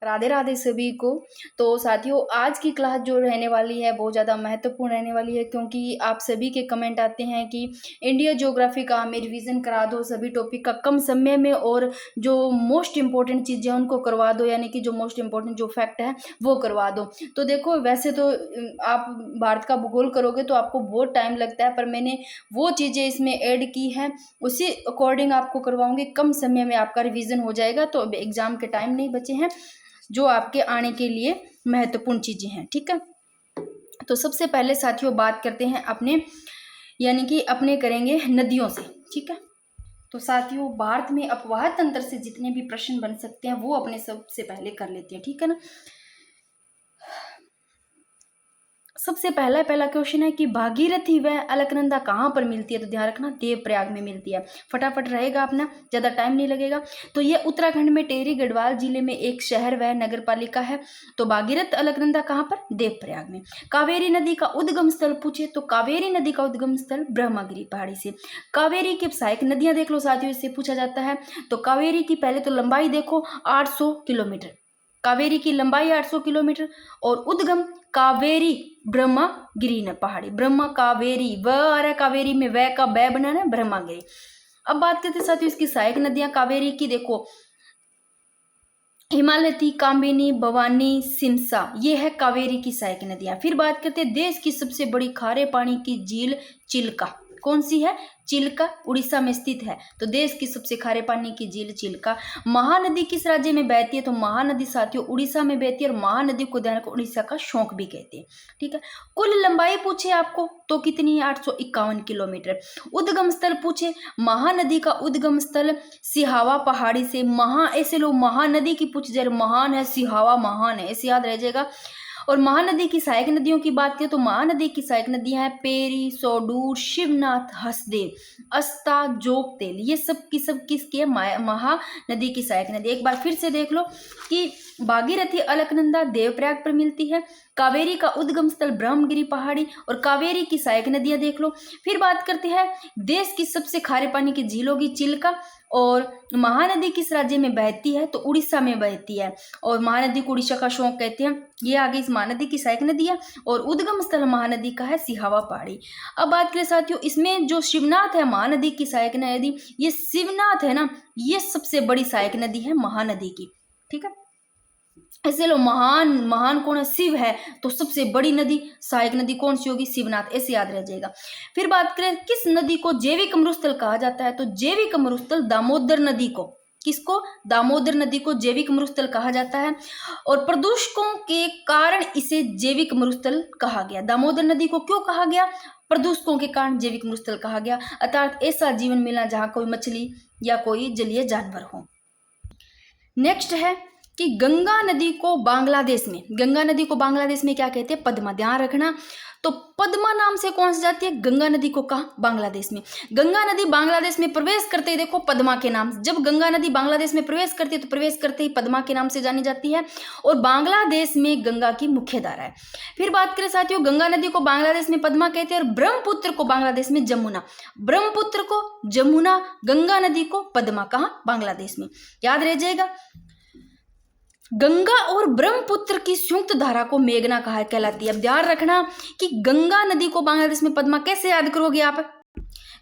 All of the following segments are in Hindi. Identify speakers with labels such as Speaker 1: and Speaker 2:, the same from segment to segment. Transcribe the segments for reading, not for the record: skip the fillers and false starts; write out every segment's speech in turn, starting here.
Speaker 1: राधे राधे सभी को। तो साथियों, आज की क्लास जो रहने वाली है बहुत ज़्यादा महत्वपूर्ण रहने वाली है, क्योंकि आप सभी के कमेंट आते हैं कि इंडिया ज्योग्राफी का हमें रिवीजन करा दो, सभी टॉपिक का कम समय में, और जो मोस्ट इंपॉर्टेंट चीज़ें उनको करवा दो, यानी कि जो मोस्ट इंपॉर्टेंट जो फैक्ट है वो करवा दो। तो देखो, वैसे तो आप भारत का भूगोल करोगे तो आपको बहुत टाइम लगता है, पर मैंने वो चीज़ें इसमें ऐड की हैं, उसी अकॉर्डिंग आपको करवाऊंगी, कम समय में आपका रिवीजन हो जाएगा। तो अब एग्जाम के टाइम नहीं बचे हैं जो आपके आने के लिए महत्वपूर्ण चीजें हैं, ठीक है। तो सबसे पहले साथियों बात करते हैं अपने, यानी कि अपने करेंगे नदियों से, ठीक है। तो साथियों, भारत में अपवाह तंत्र से जितने भी प्रश्न बन सकते हैं वो अपने सबसे पहले कर लेते हैं, ठीक है ना। सबसे पहला क्वेश्चन है कि भागीरथी व अलकनंदा कहाँ पर मिलती है, तो ध्यान रखना देवप्रयाग में मिलती है। फटाफट रहेगा अपना, ज़्यादा टाइम नहीं लगेगा। तो ये उत्तराखंड में टेहरी गढ़वाल जिले में एक शहर व नगर पालिका है। तो भागीरथ अलकनंदा कहाँ पर, देवप्रयाग में। कावेरी नदी का उद्गम स्थल पूछे तो कावेरी नदी का उद्गम स्थल ब्रह्मगिरी पहाड़ी से। कावेरी की सहायक नदियां देख लो साथियों, इससे पूछा जाता है। तो कावेरी की पहले तो लंबाई देखो 800 किलोमीटर, कावेरी की लंबाई 800 किलोमीटर, और उद्गम कावेरी ब्रह्मगिरी न पहाड़ी, ब्रह्मा कावेरी व आ रहा है कावेरी में, व का बै बनाना है ब्रह्मगिरी। अब बात करते साथियों इसकी सहायक नदियां कावेरी की, देखो हिमालती, कामिनी, भवानी, सिमसा, ये है कावेरी की सहायक नदियां। फिर बात करते हैं देश की सबसे बड़ी खारे पानी की झील चिल्का, कौन सी है, चिल्का, उड़ीसा में स्थित है। तो देश की सबसे खारे पानी की झील चिल्का। महानदी किस राज्य में बहती है, तो महानदी साथियों उड़ीसा में बहती है, और महानदी को ध्यान रखो उड़ीसा का शौक भी कहते हैं, ठीक है। कुल लंबाई पूछे आपको तो कितनी है, 851 किलोमीटर। उद्गम स्थल पूछे, महानदी का उद्गम स्थल सिहावा पहाड़ी से, ऐसे लोग महानदी की पूछ जाए, महान है सिहावा, महान है, ऐसे याद रह जाएगा। और महानदी की सहायक नदियों की बात करें तो महानदी की सहायक नदियां हैं पेरी, सोडूर, शिवनाथ, हसदेव, अस्ता, जोगतेल, ये सब किसकी है, महानदी की सहायक नदी। एक बार फिर से देख लो कि भागीरथी अलकनंदा देवप्रयाग पर मिलती है, कावेरी का उद्गम स्थल ब्रह्मगिरी पहाड़ी, और कावेरी की सहायक नदियां देख लो। फिर बात करते हैं देश की सबसे खारे पानी की झीलों की, चिल्का, और महानदी किस राज्य में बहती है, तो उड़ीसा में बहती है, और महानदी को उड़ीसा का शौक कहते हैं। ये आगे इस महानदी की सहायक नदी है, और उद्गम स्थल महानदी का है सिहावा पहाड़ी। अब बात करें साथियों इसमें जो शिवनाथ है महानदी की सहायक नदी, ये शिवनाथ है ना, ये सबसे बड़ी सहायक नदी है महानदी की, ठीक है। ऐसे लो महान कौन है, शिव है, तो सबसे बड़ी नदी सहायक नदी कौन सी होगी, शिवनाथ, ऐसे याद रह जाएगा। फिर बात करें किस नदी को जैविक मरुस्थल कहा जाता है, तो जैविक मरुस्थल दामोदर नदी को, किसको, दामोदर नदी को जैविक मरुस्थल कहा जाता है, और प्रदूषकों के कारण इसे जैविक मरुस्थल कहा गया। दामोदर नदी को क्यों कहा गया, प्रदूषकों के कारण जैविक मरुस्थल कहा गया, अर्थात ऐसा जीवन मिला जहाँ कोई मछली या कोई जलीय जानवर हो। नेक्स्ट है कि गंगा नदी को बांग्लादेश में क्या कहते हैं, पद्मा, ध्यान रखना। तो पद्मा नाम से कौन सी जाती है, गंगा नदी को, कहा, बांग्लादेश में। गंगा नदी बांग्लादेश में प्रवेश करते ही देखो पद्मा के नाम, जब गंगा नदी बांग्लादेश में प्रवेश करती है तो प्रवेश करते ही पद्मा के नाम से जानी जाती है, और बांग्लादेश में गंगा की मुख्य धारा है। फिर बात करें साथियों गंगा नदी को बांग्लादेश में पद्मा कहते हैं, और ब्रह्मपुत्र को बांग्लादेश में जमुना, ब्रह्मपुत्र को जमुना, गंगा नदी को पद्मा, कहाँ, बांग्लादेश में, याद रह जाएगा। गंगा और ब्रह्मपुत्र की संयुक्त धारा को मेघना कहा कहलाती है। अब ध्यान रखना कि गंगा नदी को बांग्लादेश में पद्मा कैसे याद करोगे आप,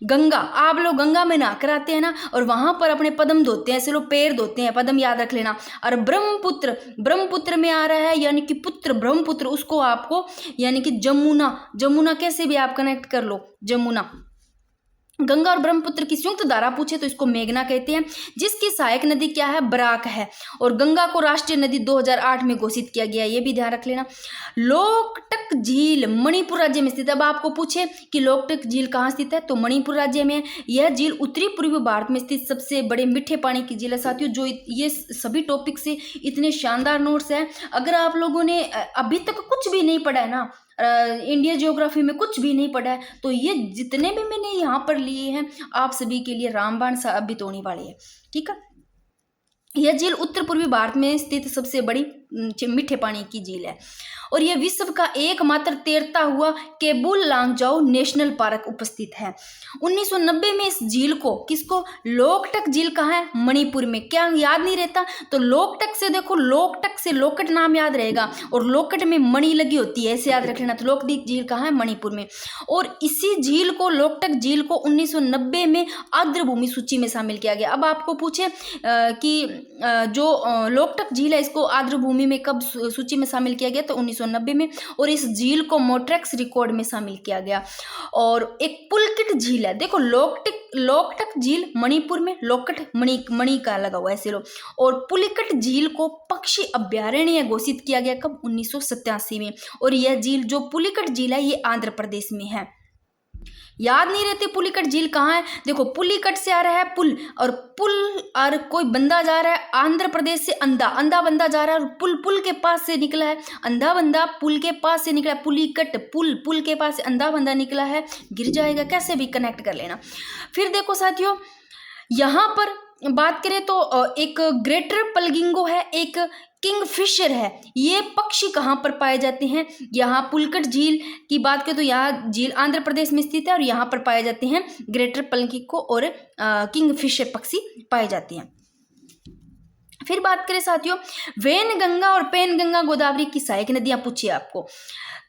Speaker 1: गंगा, आप लोग गंगा में नहा कर आते हैं ना, और वहां पर अपने पदम धोते हैं, ऐसे लोग पैर धोते हैं, पदम याद रख लेना। और ब्रह्मपुत्र में आ रहा है, यानी कि पुत्र ब्रह्मपुत्र, उसको आपको यानी कि जमुना कैसे भी आप कनेक्ट कर लो, जमुना। गंगा और ब्रह्मपुत्र की संयुक्त धारा पूछे तो इसको मेघना कहते हैं, जिसकी सहायक नदी क्या है, बराक है, और गंगा को राष्ट्रीय नदी 2008 में घोषित किया गया, ये भी ध्यान रख लेना। लोकटक झील मणिपुर राज्य में स्थित है। अब आपको पूछे कि लोकटक झील कहाँ स्थित है, तो मणिपुर राज्य में। यह झील उत्तरी पूर्वी भारत में स्थित सबसे बड़े मीठे पानी की झील है साथियों। जो ये सभी टॉपिक से इतने शानदार नोट्स हैं, अगर आप लोगों ने अभी तक कुछ भी नहीं पढ़ा है ना, इंडिया ज्योग्राफी में कुछ भी नहीं पढ़ा है, तो ये जितने भी मैंने यहाँ पर लिए हैं आप सभी के लिए रामबाण साबित होने वाले हैं, ठीक है। यह झील उत्तर पूर्वी भारत में स्थित सबसे बड़ी मीठे पानी की झील है। और यह विश्व का एकमात्र तैरता हुआ केबुल लांगजाओ नेशनल पार्क उपस्थित है। 1990 में इस झील को किसको लोकटक झील कहाँ है? मणिपुर में। क्या याद नहीं रहता? तो लोकटक से देखो, लोकटक से लोकट नाम याद रहेगा और लोकट में मणि लगी होती है, ऐसे याद रख लेना। तो लोकटक झील कहाँ है? मणिपुर में। और इसी झील को, लोकटक झील को 1990 में आर्द्रभूमि सूची में शामिल किया गया। अब आपको पूछे कि जो लोकटक झील है इसको आर्द्रभूमि में कब सूची में शामिल किया गया? तो 1990 में। और इस झील को मोट्रेक्स रिकॉर्ड में शामिल किया गया। और एक पुलकिट झील है, देखो लोकटक झील मणिपुर में, लोकट मणि का लगा हुआ है ऐसे लो। और पुलिकट झील को पक्षी अभ्यारण्य घोषित किया गया कब? 1987 में। और यह झील, जो पुलिकट झील है, ये आंध्र प्रदेश में है। याद नहीं रहते पुलिकट झील कहाँ है? देखो पुलिकट से आ रहा है पुल, और पुल और कोई बंदा जा रहा है आंध्र प्रदेश से, अंधा बंदा जा रहा है, और पुल के पास से निकला है, अंधा बंदा पुल के पास से निकला है, पुलिकट पुल के पास से अंधा बंदा निकला है, गिर जाएगा, कैसे भी कनेक्ट कर लेना। फिर देखो साथियों, यहाँ पर बात करें तो एक ग्रेटर पलगिंगो है, एक किंगफिशर है। ये पक्षी कहाँ पर पाए जाते हैं? यहाँ पुलकट झील की बात करें तो यहाँ झील आंध्र प्रदेश में स्थित है, और यहाँ पर पाए जाते हैं ग्रेटर पलगिंगो और किंगफिशर पक्षी पाए जाते हैं। फिर बात करें साथियों, वैनगंगा और पैनगंगा गोदावरी की सहायक नदियां पूछिए आपको।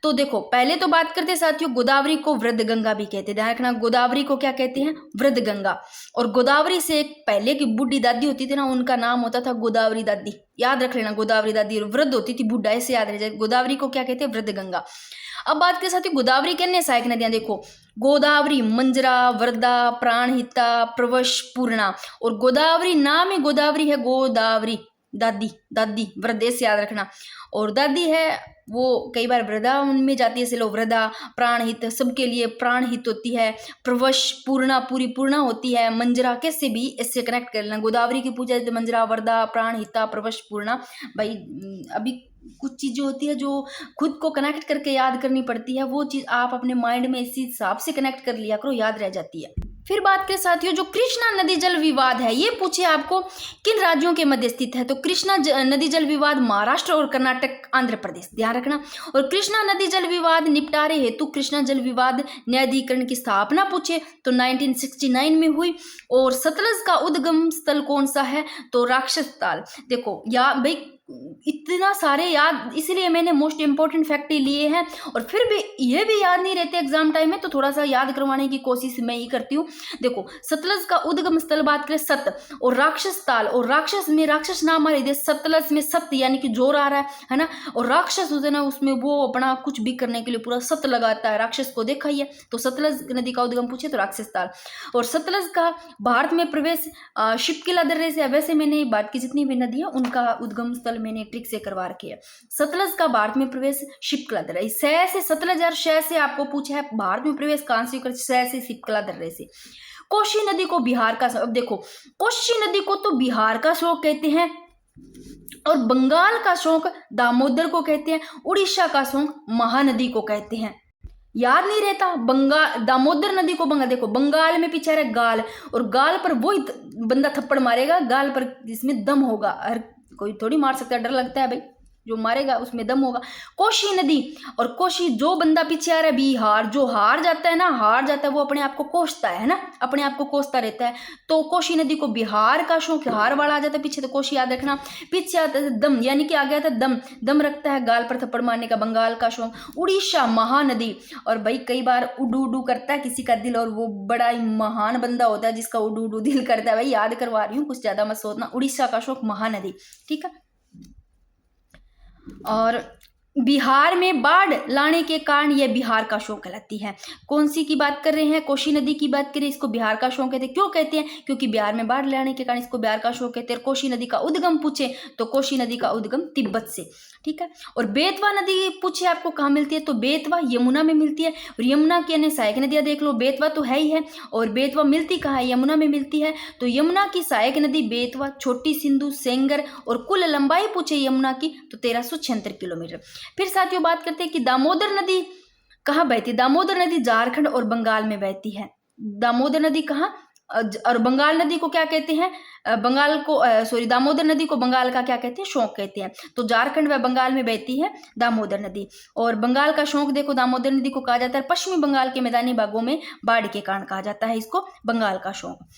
Speaker 1: तो देखो पहले तो बात करते हैं साथियों, गोदावरी को वृद्धगंगा भी कहते हैं। ध्यान रखना, गोदावरी को क्या कहते हैं? वृद्धगंगा। और गोदावरी से एक पहले की बुढ़ी दादी होती थी ना, उनका नाम होता था गोदावरी दादी। याद रख लेना, गोदावरी दादी, वृद्ध होती थी, बुढ़ा, ऐसे याद रह जाए। गोदावरी को क्या कहते हैं? वृद्धगंगा। अब बात करें साथियों, गोदावरी के अन्य सहायक नदियां देखो, गोदावरी, मंजरा, वरदा, प्राणहिता, प्रवश, पूर्णा। और गोदावरी नाम ही गोदावरी है, गोदावरी दादी वृद्ध से याद रखना। और दादी है वो कई बार वृद्धा उनमें जाती है, से लोग वृद्धा, प्राणहित, सबके लिए प्राणहित होती है, प्रवश, पूर्णा, पूरी पूर्णा होती है, मंजरा, कैसे भी इससे कनेक्ट कर लेना। गोदावरी की पूजा तो मंजरा, वरदा, प्राणहिता, प्रवश, पूर्णा। भाई अभी कुछ चीज़ें होती है जो खुद को कनेक्ट करके याद करनी पड़ती है, वो चीज़ आप अपने माइंड में इसी हिसाब से कनेक्ट कर लिया करो, याद रह जाती है। फिर बात करें साथियों, जो कृष्णा नदी जल विवाद है, ये पूछे आपको किन राज्यों के मध्य स्थित है? तो कृष्णा नदी जल विवाद महाराष्ट्र और कर्नाटक, आंध्र प्रदेश, ध्यान रखना। और कृष्णा नदी जल विवाद निपटारे हेतु कृष्णा जल विवाद न्यायाधिकरण की स्थापना पूछे तो 1969 में हुई। और सतलज का उद्गम स्थल कौन सा है? तो राक्षस ताल। देखो या भाई इतना सारे याद, इसलिए मैंने मोस्ट इंपॉर्टेंट फैक्ट लिए हैं, और फिर भी ये भी याद नहीं रहते एग्जाम टाइम में, तो थोड़ा सा याद करवाने की कोशिश मैं ही करती हूँ। देखो सतलज का उद्गम स्थल बात करें सत, और राक्षस ताल, और राक्षस में राक्षस नाम आ रही है, सतलज में सत यानी कि जोर आ रहा है ना। और राक्षस होते ना, उसमें वो अपना कुछ भी करने के लिए पूरा सत लगाता है, राक्षस को देखा ही है। तो सतलज नदी का उद्गम पूछे तो राक्षस ताल। और सतलज का भारत में प्रवेश शिपकिला दर्रे से, वैसे मैंने बात की जितनी भी नदी है उनका उद्गम स्थल मैंने ट्रिक से करवा रखी है। सतलज का भारत में प्रवेश शिपकला दर्रे से, सतलज और शय से आपको पूछा है भारत में प्रवेश कहां से कर? शय से, शिपकला दर्रे से। कोशी नदी को बिहार का, अब देखो कोशी नदी को तो बिहार का शोक कहते हैं, और बंगाल का शोक दामोदर को कहते हैं, उड़ीसा का शोक महानदी को कहते हैं। याद नहीं रहता, बंगाल, दामोदर नदी को बंगाल, देखो बंगाल में पीछे रहा गाल, और गाल पर वही बंदा थप्पड़ मारेगा, गाल पर जिसमें दम होगा, हर कोई थोड़ी मार सकता है, डर लगता है भाई, जो मारेगा उसमें दम होगा। कोशी नदी, और कोशी, जो बंदा पीछे आ रहा है बिहार, जो हार जाता है ना, हार जाता है वो अपने आप को कोसता है ना, अपने आप को कोसता रहता है। तो कोशी नदी को बिहार का शोक, हार वाला आ जाता है पीछे, तो कोशी याद रखना। पीछे आता है दम, यानी कि आ गया था दम रखता है गाल पर थप्पड़ मारने का, बंगाल का शोक। उड़ीसा महानदी, और भाई कई बार उडू उडू करता है किसी का दिल, और वो बड़ा ही महान बंदा होता है जिसका उडू उडू दिल करता है, भाई याद करवा रही हूँ, कुछ ज्यादा मत सोचना। उड़ीसा का शोक महानदी, ठीक है। और बिहार में बाढ़ लाने के कारण यह बिहार का शोक कहलाती है। कौन सी की बात कर रहे हैं? कोशी नदी की बात करें, इसको बिहार का शोक कहते हैं। क्यों कहते हैं? क्योंकि बिहार में बाढ़ लाने के कारण इसको बिहार का शोक कहते हैं। कोशी नदी का उद्गम पूछे तो कोशी नदी का उद्गम तिब्बत से, ठीक है। और बेतवा नदी पूछे आपको कहाँ मिलती है? तो बेतवा यमुना में मिलती है। और यमुना की अन्य सहायक नदियां देख लो, बेतवा तो है ही है, और बेतवा मिलती कहाँ है? यमुना में मिलती है। तो यमुना की सहायक नदी बेतवा, छोटी सिंधु, सेंगर, और कुल लंबाई पूछे यमुना की तो 1376 किलोमीटर। फिर साथियों बात करते हैं कि दामोदर नदी कहाँ बहती है? दामोदर नदी झारखंड और बंगाल में बहती है। दामोदर नदी कहाँ? और बंगाल नदी को क्या कहते हैं, बंगाल को सॉरी दामोदर नदी को बंगाल का क्या कहते हैं, शोक कहते हैं। तो झारखंड व बंगाल में बहती है दामोदर नदी। और बंगाल का शोक देखो दामोदर नदी को कहा जाता है। पश्चिमी बंगाल के मैदानी भागों में बाढ़ के कारण कहा जाता है इसको बंगाल का शोक।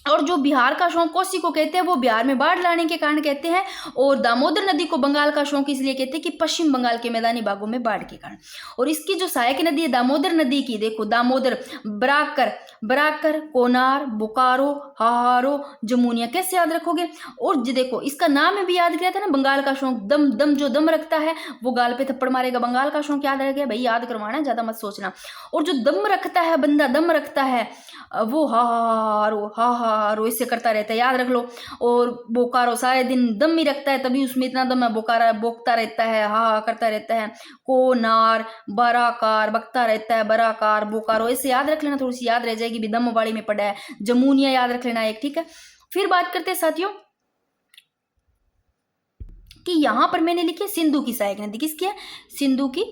Speaker 1: और जो बिहार का शोक कोसी को कहते हैं वो बिहार में बाढ़ लाने के कारण कहते हैं। और दामोदर नदी को बंगाल का शोक इसलिए कहते हैं कि पश्चिम बंगाल के मैदानी भागों में बाढ़ के कारण। और इसकी जो सहायक नदी है दामोदर नदी की, देखो दामोदर, बराकर, बराकर, कोनार, बोकारो, हाहारो, जमुनिया, कैसे याद रखोगे। और देखो इसका नाम भी याद किया था ना, बंगाल का शोक। दम, दम जो दम रखता है वो गाल पे थप्पड़ मारेगा। बंगाल का शोक याद रह गया भाई, याद करवाना, ज्यादा मत सोचना। और जो दम रखता है बंदा, दम रखता है वो हाहारो इससे करता रहता है, याद रख लो। और बोकारो सारे दिन दम ही रखता है, तभी उसमें इतना दम है, बोकारा बोकता रहता है, हा करता रहता है। कोनार, बराकार, बकता रहता है, बराकार, बोकारो, ऐसे याद रख लेना, थोड़ी सी याद रह जाएगी भी, दम वाली में पड़ा है। जमुनिया याद रख लेना एक, ठीक है। फिर बात करते हैं साथियों कि यहां पर मैंने लिखी है सिंधु की सहायक नदी। किसकी है, सिंधु की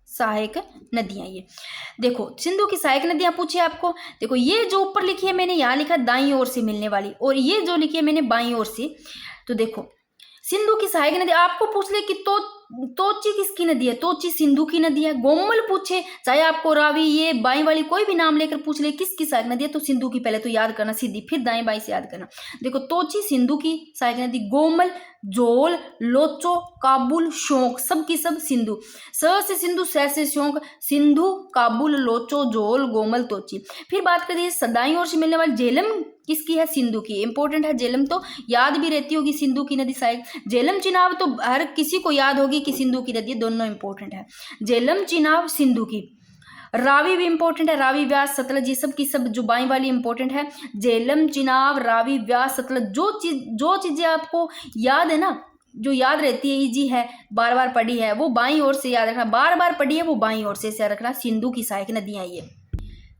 Speaker 1: सहायक नदियां। ये देखो सिंधु की सहायक नदियां पूछे आपको। देखो ये जो ऊपर लिखी है मैंने, यहाँ लिखा दाईं ओर से मिलने वाली, और ये जो लिखी है मैंने बाईं ओर से। तो देखो सिंधु की सहायक नदी आपको पूछ ले कि तोची किसकी नदी है, तोची सिंधु की नदी है। गोमल पूछे, चाहे आपको रावी ये बाईं वाली कोई भी नाम लेकर पूछ ले किसकी सहायक नदी है, तो सिंधु की पहले तो याद करना सीधी, फिर दाएं बाईं से याद करना। देखो तोची सिंधु की सहायक नदी, गोमल, जोल, लोचो, काबुल, शोक, सब की सब सिंधु। स से सिंधु, स से शोक, सिंधु, काबुल, लोचो, जोल, गोमल, तोची। फिर बात करिए सदाई ओर से मिलने वाली झेलम किसकी है, सिंधु की। इंपॉर्टेंट है झेलम, तो याद भी रहती होगी सिंधु की नदी सहायक। झेलम चिनाब तो हर किसी को याद होगी कि सिंधु की नदी, दोनों इंपॉर्टेंट है। झेलम चिनाब सिंधु की। रावी भी इंपॉर्टेंट है, रावी, व्यास, सतलज, ये सब की सब जो बाईं वाली इंपॉर्टेंट है। झेलम, चिनाब, रावी, व्यास, सतलज, जो चीजें आपको याद है ना, जो याद रहती है, इजी है, बार बार पढ़ी है, वो बाईं ओर से याद रखना। बार बार पढ़ी है वो बाईं ओर से याद रखना। सिंधु की सहायक नदियां ये।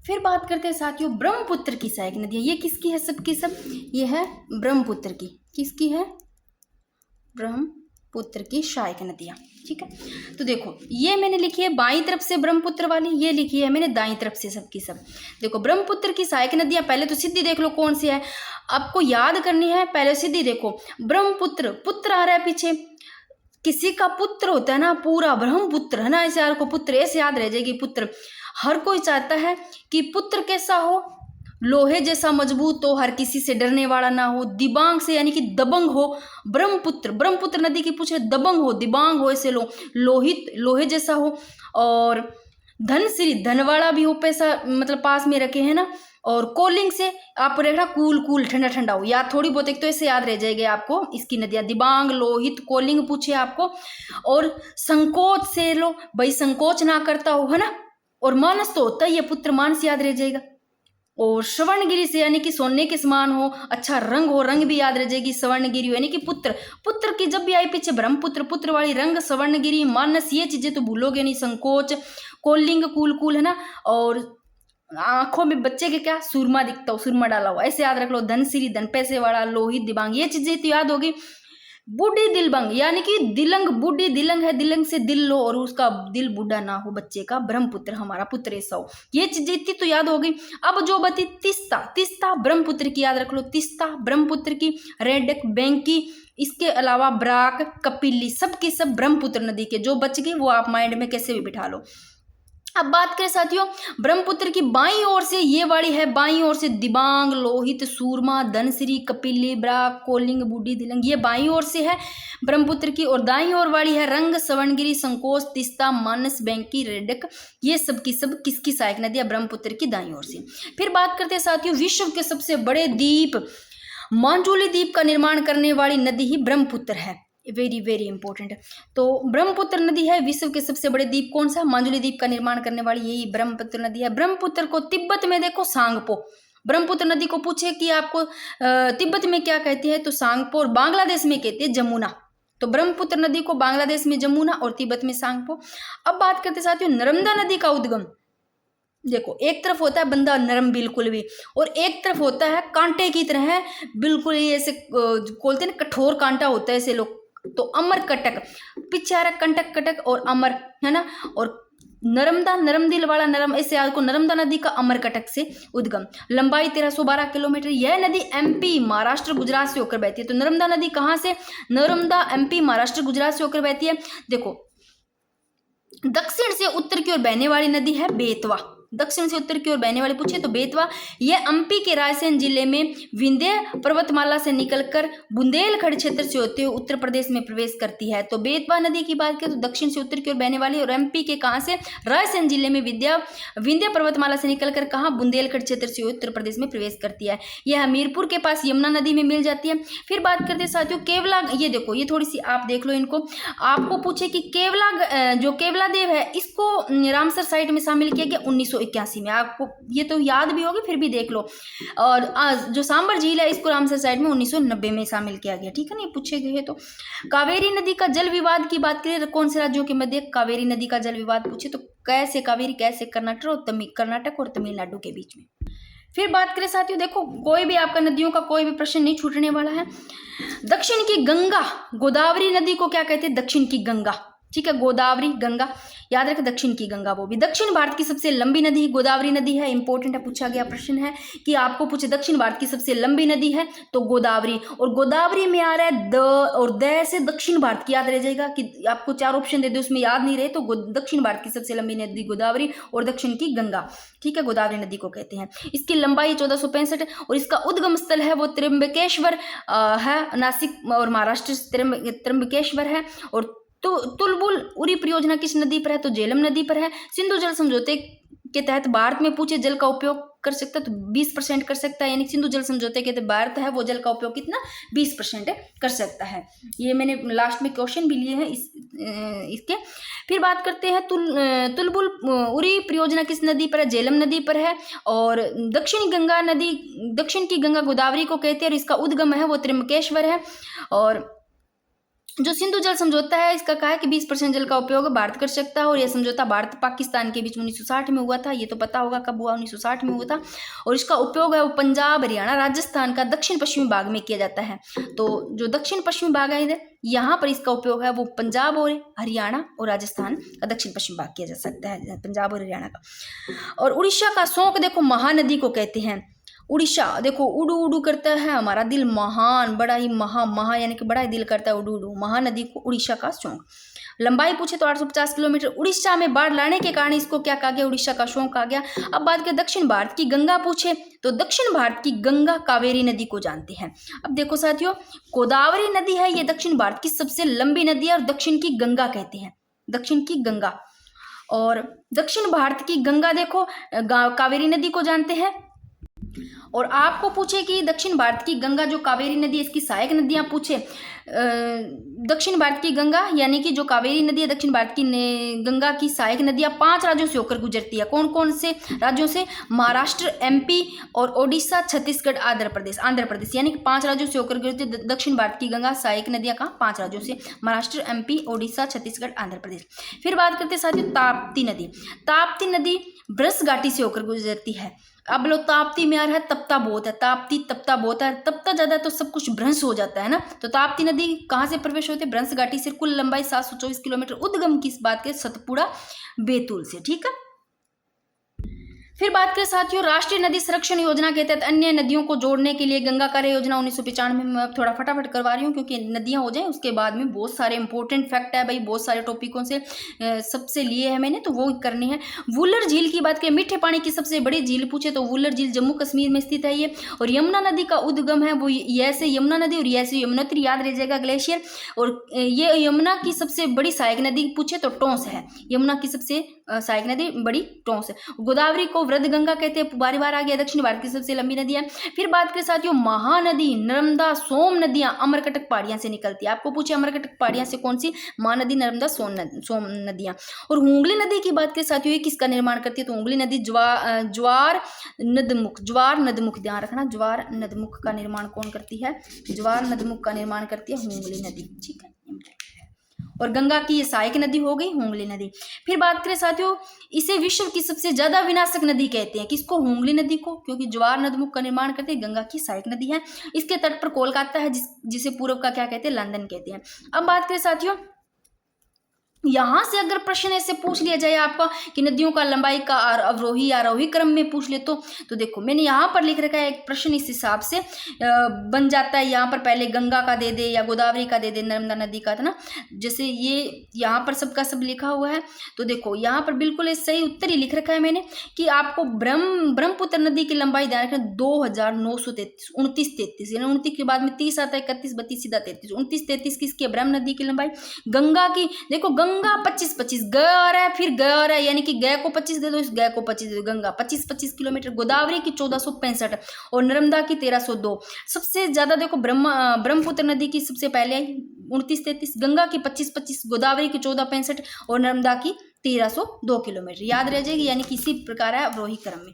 Speaker 1: फिर बात करते हैं साथियों ब्रह्मपुत्र की सहायक नदियां। ये किसकी है, सबकी सब ये है ब्रह्मपुत्र की। किसकी है, ब्रह्मपुत्र की सहायक नदियां, ठीक है। तो देखो ये मैंने लिखी है बाईं तरफ से ब्रह्मपुत्र वाली, ये लिखी है मैंने दाईं तरफ से सबकी सब। देखो ब्रह्मपुत्र की सहायक नदियां पहले तो सीधी देख लो कौन सी है, आपको याद करनी है। पहले सीधी देखो, ब्रह्मपुत्र, पुत्र आ रहा है पीछे, किसी का पुत्र होता है ना, पूरा ब्रह्मपुत्र है ना, ऐसे यार को पुत्र ऐसे याद रह जाएगी। पुत्र हर कोई चाहता है कि पुत्र कैसा हो, लोहे जैसा मजबूत हो, हर किसी से डरने वाला ना हो, दिबांग से यानी कि दबंग हो। ब्रह्मपुत्र, ब्रह्मपुत्र नदी की पूछ रहे, दबंग हो, दिबांग हो, ऐसे लोहित, लोहे जैसा हो। और धनश्री, धनवाड़ा भी हो, पैसा मतलब पास में रखे है ना। और कोलिंग से आप रखना कूल कूल, ठंडा ठंडा हो, याद थोड़ी बहुत एक तो ऐसे याद रह जाएगी आपको इसकी नदियां। दिबांग, लोहित, कोलिंग पूछे आपको। और संकोच से लो भाई, संकोच ना करता हो, है ना। और मानस तो होता ही है, पुत्र मानस याद रह जाएगा। और स्वर्णगिरी से यानी कि सोने के समान हो, अच्छा रंग हो, रंग भी याद रह जाएगी, स्वर्णगिरी यानी कि पुत्र। पुत्र की जब भी आई पीछे ब्रह्मपुत्र, पुत्र वाली रंग, स्वर्णगिरी, मानस, ये चीजें तो भूलोगे नहीं। संकोच, कोलिंग, कूल कूल, है ना। और आंखों में बच्चे के क्या, सुरमा दिखता हो, सुरमा डाला हुआ, ऐसे याद रख लो। धनश्री, धन पैसे वाला, लोहित, दिबांग, ये चीजें तो याद होगी। बूढ़ी दिलबंग यानी कि दिलंग, बूढ़ी दिलंग है, दिलंग से दिल लो और उसका दिल बूढ़ा ना हो बच्चे का, ब्रह्मपुत्र हमारा पुत्र ऐसा हो, ये चीजें इतनी तो याद हो गई। अब जो बती तिस्ता, तिस्ता ब्रह्मपुत्र की याद रख लो, तिस्ता ब्रह्मपुत्र की। रेडक, बैंकी, इसके अलावा ब्राक, कपिली, सबकी सब ब्रह्मपुत्र नदी के। जो बच गए वो आप माइंड में कैसे भी बिठा लो। अब बात करें साथियों ब्रह्मपुत्र की बाईं ओर से, ये वाली है बाईं ओर से, दिबांग, लोहित, सूरमा, धनश्री, कपिली, ब्राक, कोलिंग, बूढ़ी दिलंग, ये बाईं ओर से है ब्रह्मपुत्र की। और दाईं ओर वाली है रंग, स्वर्णगिरी, संकोच, तिस्ता, मानस, बैंकी, रेडक, ये सब की सब किसकी सहायक नदी है, ब्रह्मपुत्र की दाईं ओर से। फिर बात करते हैं साथियों विश्व के सबसे बड़े द्वीप मांजुली द्वीप का निर्माण करने वाली नदी ही ब्रह्मपुत्र है। Very very important. तो ब्रह्मपुत्र नदी है विश्व के सबसे बड़े द्वीप, कौन सा, मांजुली द्वीप का निर्माण करने वाली यही ब्रह्मपुत्र नदी है। ब्रह्मपुत्र को तिब्बत में देखो सांगपो, ब्रह्मपुत्र नदी को पूछे कि आपको तिब्बत में क्या कहती है, तो सांगपो। और बांग्लादेश में कहती है जमुना। तो ब्रह्मपुत्र नदी को बांग्लादेश में जमुना और तिब्बत में सांगपो। अब बात करते साथियों नर्मदा नदी का उद्गम। देखो एक तरफ होता है बंदा नरम बिल्कुल भी, और एक तरफ होता है कांटे की तरह है बिल्कुल, ये ऐसे बोलते हैं कठोर कांटा होता है ऐसे लोग। तो अमर कटक, पीछे आ रहा कंटक कटक और अमर, है ना। और नर्मदा, नरम दिल वाला नरम, ऐसे आपको नर्मदा नदी का अमरकटक से उद्गम, लंबाई 1312 किलोमीटर। यह नदी एमपी, महाराष्ट्र, गुजरात से होकर बहती है। तो नर्मदा नदी कहाँ से, नर्मदा एमपी, महाराष्ट्र, गुजरात से होकर बहती है। देखो, दक्षिण से उत्तर की ओर बहने वाली नदी है बेतवा। दक्षिण से उत्तर की ओर बहने वाली पूछे तो बेतवा, यह एमपी के रायसेन जिले में विंध्य पर्वतमाला से निकलकर बुंदेलखंड क्षेत्र से होते हुए उत्तर प्रदेश में प्रवेश करती है। तो बेतवा नदी की बात करें तो दक्षिण से उत्तर की ओर बहने वाली, और एमपी के कहाँ से, रायसेन जिले में विंध्य पर्वतमाला से निकलकर कहाँ, बुंदेलखंड क्षेत्र से उत्तर प्रदेश में प्रवेश करती है। यह हमीरपुर के पास यमुना नदी में मिल जाती है। फिर बात करते हैं साथियों केवला, ये देखो, ये थोड़ी सी आप देख लो इनको। आपको पूछे कि केवला, जो केवला देव है, इसको रामसर साइट में शामिल किया गया 1981 में। आपको ये तो याद भी होगी, फिर भी देख लो। और जो सांबर झील है, इसको रामसर साइट में 1990 में शामिल किया गया। ठीक है ना, ये पूछे गए। तो कावेरी नदी का जल विवाद की बात करें, कौन से राज्यों के मध्य कावेरी नदी का जल विवाद पूछे तो कैसे, कावेरी कैसे, कर्नाटक और तमिलनाडु के बीच में। फिर बात करें साथियों, देखो कोई भी आपका नदियों का कोई भी प्रश्न नहीं छूटने वाला है। दक्षिण की गंगा, गोदावरी नदी को क्या कहते हैं, दक्षिण की गंगा। ठीक है, गोदावरी, गंगा, याद रखें, दक्षिण की गंगा। वो भी दक्षिण भारत की सबसे लंबी नदी गोदावरी नदी है। इंपॉर्टेंट है, पूछा गया प्रश्न है कि आपको पूछे दक्षिण भारत की सबसे लंबी नदी है तो गोदावरी, और गोदावरी में आ रहा है द और द से दक्षिण भारत की, याद रह जाएगा कि आपको 4 ऑप्शन दे दे, उसमें याद नहीं रहे तो दक्षिण भारत की सबसे लंबी नदी गोदावरी और दक्षिण की गंगा। ठीक है, गोदावरी नदी को कहते हैं। इसकी लंबाई 1465 और इसका उद्गम स्थल है वो त्र्यंबकेश्वर है, नासिक और महाराष्ट्र त्र्यंबकेश्वर है। और तो तुलबुल उरी परियोजना किस नदी पर है, तो झेलम नदी पर है। सिंधु जल समझौते के तहत भारत में पूछे जल का उपयोग कर सकता है तो 20% कर सकता है, यानी सिंधु जल समझौते के तहत भारत है वो जल का उपयोग कितना, 20% कर सकता है। ये मैंने लास्ट में क्वेश्चन भी लिए हैं इसके। फिर बात करते हैं तुलबुल उरी परियोजना किस नदी पर है, झेलम नदी पर है। और दक्षिण की गंगा गोदावरी को कहते हैं और इसका उद्गम है वो त्र्यंबकेश्वर है। और जो सिंधु जल समझौता है, इसका कहा है कि 20% जल का उपयोग भारत कर सकता है। और यह समझौता भारत पाकिस्तान के बीच 1960 में हुआ था। ये तो पता होगा कब हुआ, 1960 में हुआ था। और इसका उपयोग है वो पंजाब, हरियाणा, राजस्थान का दक्षिण पश्चिमी भाग में किया जाता है। तो जो दक्षिण पश्चिमी भाग है इधर, यहाँ पर इसका उपयोग है वो पंजाब और हरियाणा और राजस्थान का दक्षिण पश्चिम भाग किया जा सकता है, पंजाब और हरियाणा का। और उड़ीसा का शोक देखो महानदी को कहते हैं। उड़ीसा देखो, उड़ू उड़ू करता है हमारा दिल, महान, बड़ा ही महा यानी कि बड़ा ही दिल करता है उड़ू उड़ू, महानदी को उड़ीसा का शोक। लंबाई पूछे तो 850 किलोमीटर। उड़ीसा में बाढ़ लाने के कारण इसको क्या कहा गया, उड़ीसा का शोक कहा गया। अब बात करें दक्षिण भारत की गंगा पूछे तो दक्षिण भारत की गंगा कावेरी नदी को जानते हैं। अब देखो साथियों, गोदावरी नदी है ये दक्षिण भारत की सबसे लंबी नदी है और दक्षिण की गंगा कहते हैं, दक्षिण की गंगा। और दक्षिण भारत की गंगा देखो कावेरी नदी को जानते हैं। और आपको पूछे कि दक्षिण भारत की गंगा जो कावेरी नदी है, इसकी सहायक नदियां पूछे, दक्षिण भारत की गंगा यानी कि जो कावेरी नदी है, दक्षिण भारत की गंगा की सहायक नदियां 5 राज्यों से होकर गुजरती है। कौन कौन से राज्यों से, महाराष्ट्र, एमपी और ओडिशा, छत्तीसगढ़, आंध्र प्रदेश, यानी कि 5 राज्यों से होकर गुजरती है दक्षिण भारत की गंगा सहायक नदियां। कहाँ, 5 राज्यों से, महाराष्ट्र, एमपी, ओडिशा, छत्तीसगढ़, आंध्र प्रदेश। फिर बात करते हैं साथियों ताप्ती नदी ब्रश घाटी से होकर गुजरती है। अब लो ताप्ती में आ रहा है तपता बहुत है, ताप्ती तपता बहुत है, तपता ज्यादा तो सब कुछ भ्रंश हो जाता है ना। तो ताप्ती नदी कहाँ से प्रवेश होते हैं, भ्रंश घाटी से। कुल लंबाई 724 किलोमीटर। उद्गम किस बात के, सतपुड़ा बैतूल से। ठीक है। फिर बात करें साथियों राष्ट्रीय नदी संरक्षण योजना के तहत अन्य नदियों को जोड़ने के लिए गंगा कार्य योजना 1995 में, मैं थोड़ा फटाफट करवा रही हूँ क्योंकि नदियां हो जाए उसके बाद में बहुत सारे इंपॉर्टेंट फैक्ट है भाई, बहुत सारे टॉपिकों से सबसे लिए हैं मैंने, तो वो करने हैं। वुलर झील की बात करें, मीठे पानी की सबसे बड़ी झील पूछे तो वुलर झील जम्मू कश्मीर में स्थित है ये। और यमुना नदी का उद्गम है वो यह से यमुना नदी और यह से यमुनोत्री, याद रह जाएगा ग्लेशियर। और ये यमुना की सबसे बड़ी सहायक नदी पूछे तो टोंस है, यमुना की सबसे सहायक नदी बड़ी टोंस है। गोदावरी को वृद्ध गंगा कहते हैं, बार बार आ गया, दक्षिण भारत की सबसे लंबी नदी है। फिर बात करें साथियों महानदी, नर्मदा, सोम नदियां अमरकटक पहाड़ियां से निकलती है। आपको पूछे अमरकटक पहाड़ियां से कौन सी, महानदी, नर्मदा, सोम नदियां। और हुगली नदी की बात करें साथियों, ये किसका निर्माण करती है, तो हुगली नदी ज्वार नदमुख, ध्यान रखना, ज्वार नदमुख का निर्माण कौन करती है, ज्वार नदमुख का निर्माण करती है हुगली नदी। ठीक है। और गंगा की ये सहायक नदी हो गई हुगली नदी। फिर बात करें साथियों, इसे विश्व की सबसे ज्यादा विनाशक नदी कहते हैं, किसको, हुगली नदी को, क्योंकि ज्वार नदमुख का निर्माण करते हैं, गंगा की सहायक नदी है। इसके तट पर कोलकाता है जिसे पूर्व का क्या कहते हैं, लंदन कहते हैं। अब बात करें साथियों यहाँ से अगर प्रश्न ऐसे पूछ लिया जाए आपका कि नदियों का लंबाई का अवरोही या आरोही क्रम में पूछ ले तो देखो मैंने यहाँ पर लिख रखा है एक प्रश्न इस हिसाब से बन जाता है। यहाँ पर पहले गंगा का दे दे या गोदावरी का दे दे, नर्मदा नदी का था ना, जैसे ये यहाँ पर सबका सब लिखा हुआ है। तो देखो यहाँ पर बिल्कुल सही उत्तर ही लिख रखा है मैंने कि आपको ब्रह्मपुत्र नदी की लंबाई ध्यान रखना 2933, 2933 यानी 29 के बाद में 30 आता है, 31 32 सीधा 33, 2933 किसकी है? ब्रह्म नदी की लंबाई। गंगा की देखो, गंगा 25 25 ग आ रहा है, फिर ग आ रहा है, यानी कि ग को 25 दे दो, इस ग को 25 दे दो, गंगा 25 25 किलोमीटर। गोदावरी की 1465 और नर्मदा की 1302। सबसे ज्यादा देखो ब्रह्मपुत्र नदी की सबसे पहले आई 2933, गंगा की 25 25, गोदावरी की 1465 और नर्मदा की 1302 किलोमीटर। याद रह जाएगी, यानी किसी प्रकार है अवरोही क्रम में।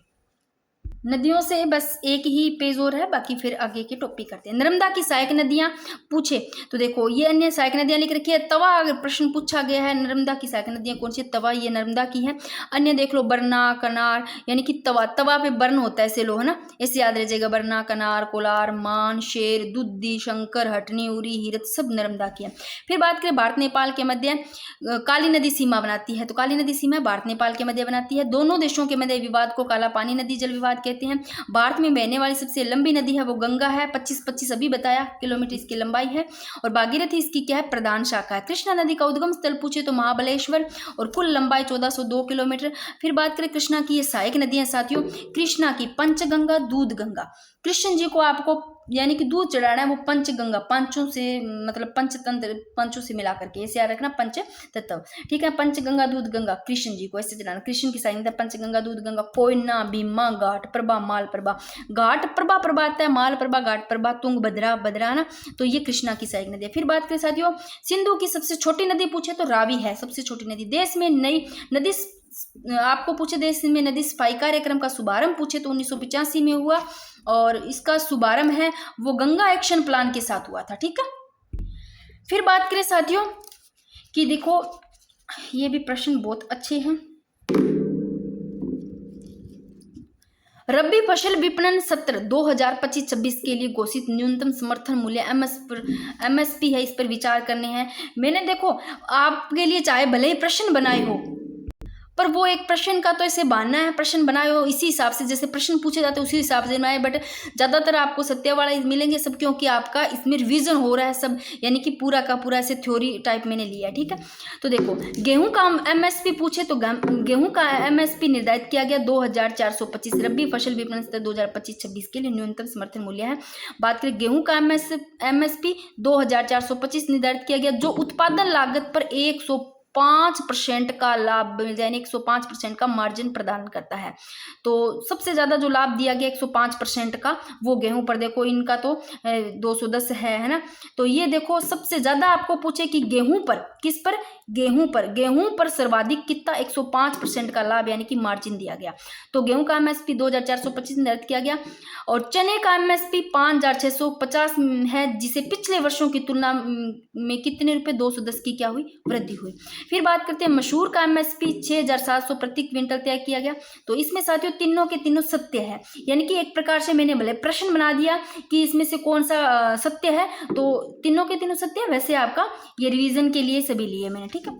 Speaker 1: नदियों से बस एक ही पेज और है, बाकी फिर आगे के टॉपिक करते हैं। नर्मदा की सहायक नदियां पूछे तो देखो ये अन्य सहायक नदियां लिख रखी है। तवा अगर प्रश्न पूछा गया है नर्मदा की सहायक नदियां कौन सी, तवा ये नर्मदा की है। अन्य देख लो बरना कनार, यानी कि तवा पे बर्न होता है, ऐसे लो है ना, ऐसे याद रह जाएगा। बरना कनार कोलार मान शेर दुद्दी शंकर हटनी उरी हीरत सब नर्मदा की है। फिर बात करें भारत नेपाल के मध्य काली नदी सीमा बनाती है, तो काली नदी सीमा भारत नेपाल के मध्य बनाती है। दोनों देशों के मध्य विवाद को काला पानी नदी जल विवाद कहते हैं। भारत में बहने वाली सबसे लंबी नदी है वो गंगा है, 25 25 अभी बताया किलोमीटर इसकी लंबाई है। और भागीरथी इसकी क्या है? प्रधान शाखा है। कृष्णा नदी का उद्गम स्थल पूछे तो महाबलेश्वर और कुल लंबाई 1402 किलोमीटर। फिर बात करें कृष्णा की, ये सहायक नदियां साथियों, कृष्णा की पंचगंगा दूध गंगा। कृष्ण जी को आपको यानी कि दूध चढ़ाना है वो पंचगंगा, पांचों से मतलब पंचतंत्र, पंचों से मिलाकर के ऐसे याद रखना, पंच तत्व, ठीक है। पंचगंगा दूध गंगा कृष्ण जी को ऐसे चढ़ाना। कृष्ण की साइन पंचगंगा दूध गंगा। कोयना भीमा घाट प्रभा माल प्रभा, घाट प्रभा प्रभा आता है, माल प्रभा घाट प्रभा, तुंग भद्रा भद्रा ना, तो ये कृष्णा की सहायक नदी है। फिर बात करें साथियों सिंधु की सबसे छोटी नदी पूछे तो रावी है सबसे छोटी नदी। देश में नई नदी आपको पूछे, देश में नदी सफाई कार्यक्रम का शुभारंभ पूछे तो 1985 में हुआ और इसका शुभारंभ है वो गंगा एक्शन प्लान के साथ हुआ था, ठीक है। फिर बात करें साथियों कि देखो ये भी प्रश्न बहुत अच्छे हैं। रबी फसल विपणन सत्र 2025-26 के लिए घोषित न्यूनतम समर्थन मूल्य एमएसपी है, इस पर विचार करने हैं। मैंने देखो आपके लिए चाहे भले ही प्रश्न बनाए हो, पर वो एक प्रश्न का तो ऐसे मानना है, प्रश्न बनाए हो इसी हिसाब से, जैसे प्रश्न पूछे जाते हैं उसी हिसाब से बनाए। बट ज़्यादातर आपको सत्य वाला मिलेंगे सब, क्योंकि आपका इसमें रिवीजन हो रहा है सब, यानी कि पूरा का पूरा ऐसे थ्योरी टाइप मैंने लिया है, ठीक है। तो देखो गेहूं का एमएसपी पूछे तो गेहूं का एमएसपी निर्धारित किया गया 2425। रबी फसल विपणन स्तर 2025-26 के लिए न्यूनतम समर्थन मूल्य है। बात करें गेहूं का एमएसपी 2425 निर्धारित किया गया, जो उत्पादन लागत पर 105% का लाभ मिल जाए, 105% का मार्जिन प्रदान करता है। तो सबसे ज्यादा जो लाभ दिया गया 105% का वो गेहूं पर, देखो इनका तो 210 है ना। तो ये देखो सबसे ज्यादा आपको पूछे कि गेहूं पर, किस पर? गेहूं पर सर्वाधिक कितना 105% का लाभ यानी कि मार्जिन दिया गया। तो गेहूं का एमएसपी 2425 निर्धारित किया गया और चने का एमएसपी 5650 है, जिसे पिछले वर्षों की तुलना में कितने रुपए 210 की क्या हुई? वृद्धि हुई। फिर बात करते हैं मसूर का एमएसपी 6700 प्रति क्विंटल तय किया गया। तो इसमें साथियों तीनों के तीनों सत्य है, यानी कि एक प्रकार से मैंने भले प्रश्न बना दिया कि इसमें से कौन सा सत्य है, तो तीनों के तीनों सत्य है। वैसे आपका ये रिवीजन के लिए सभी लिए मैंने, ठीक है।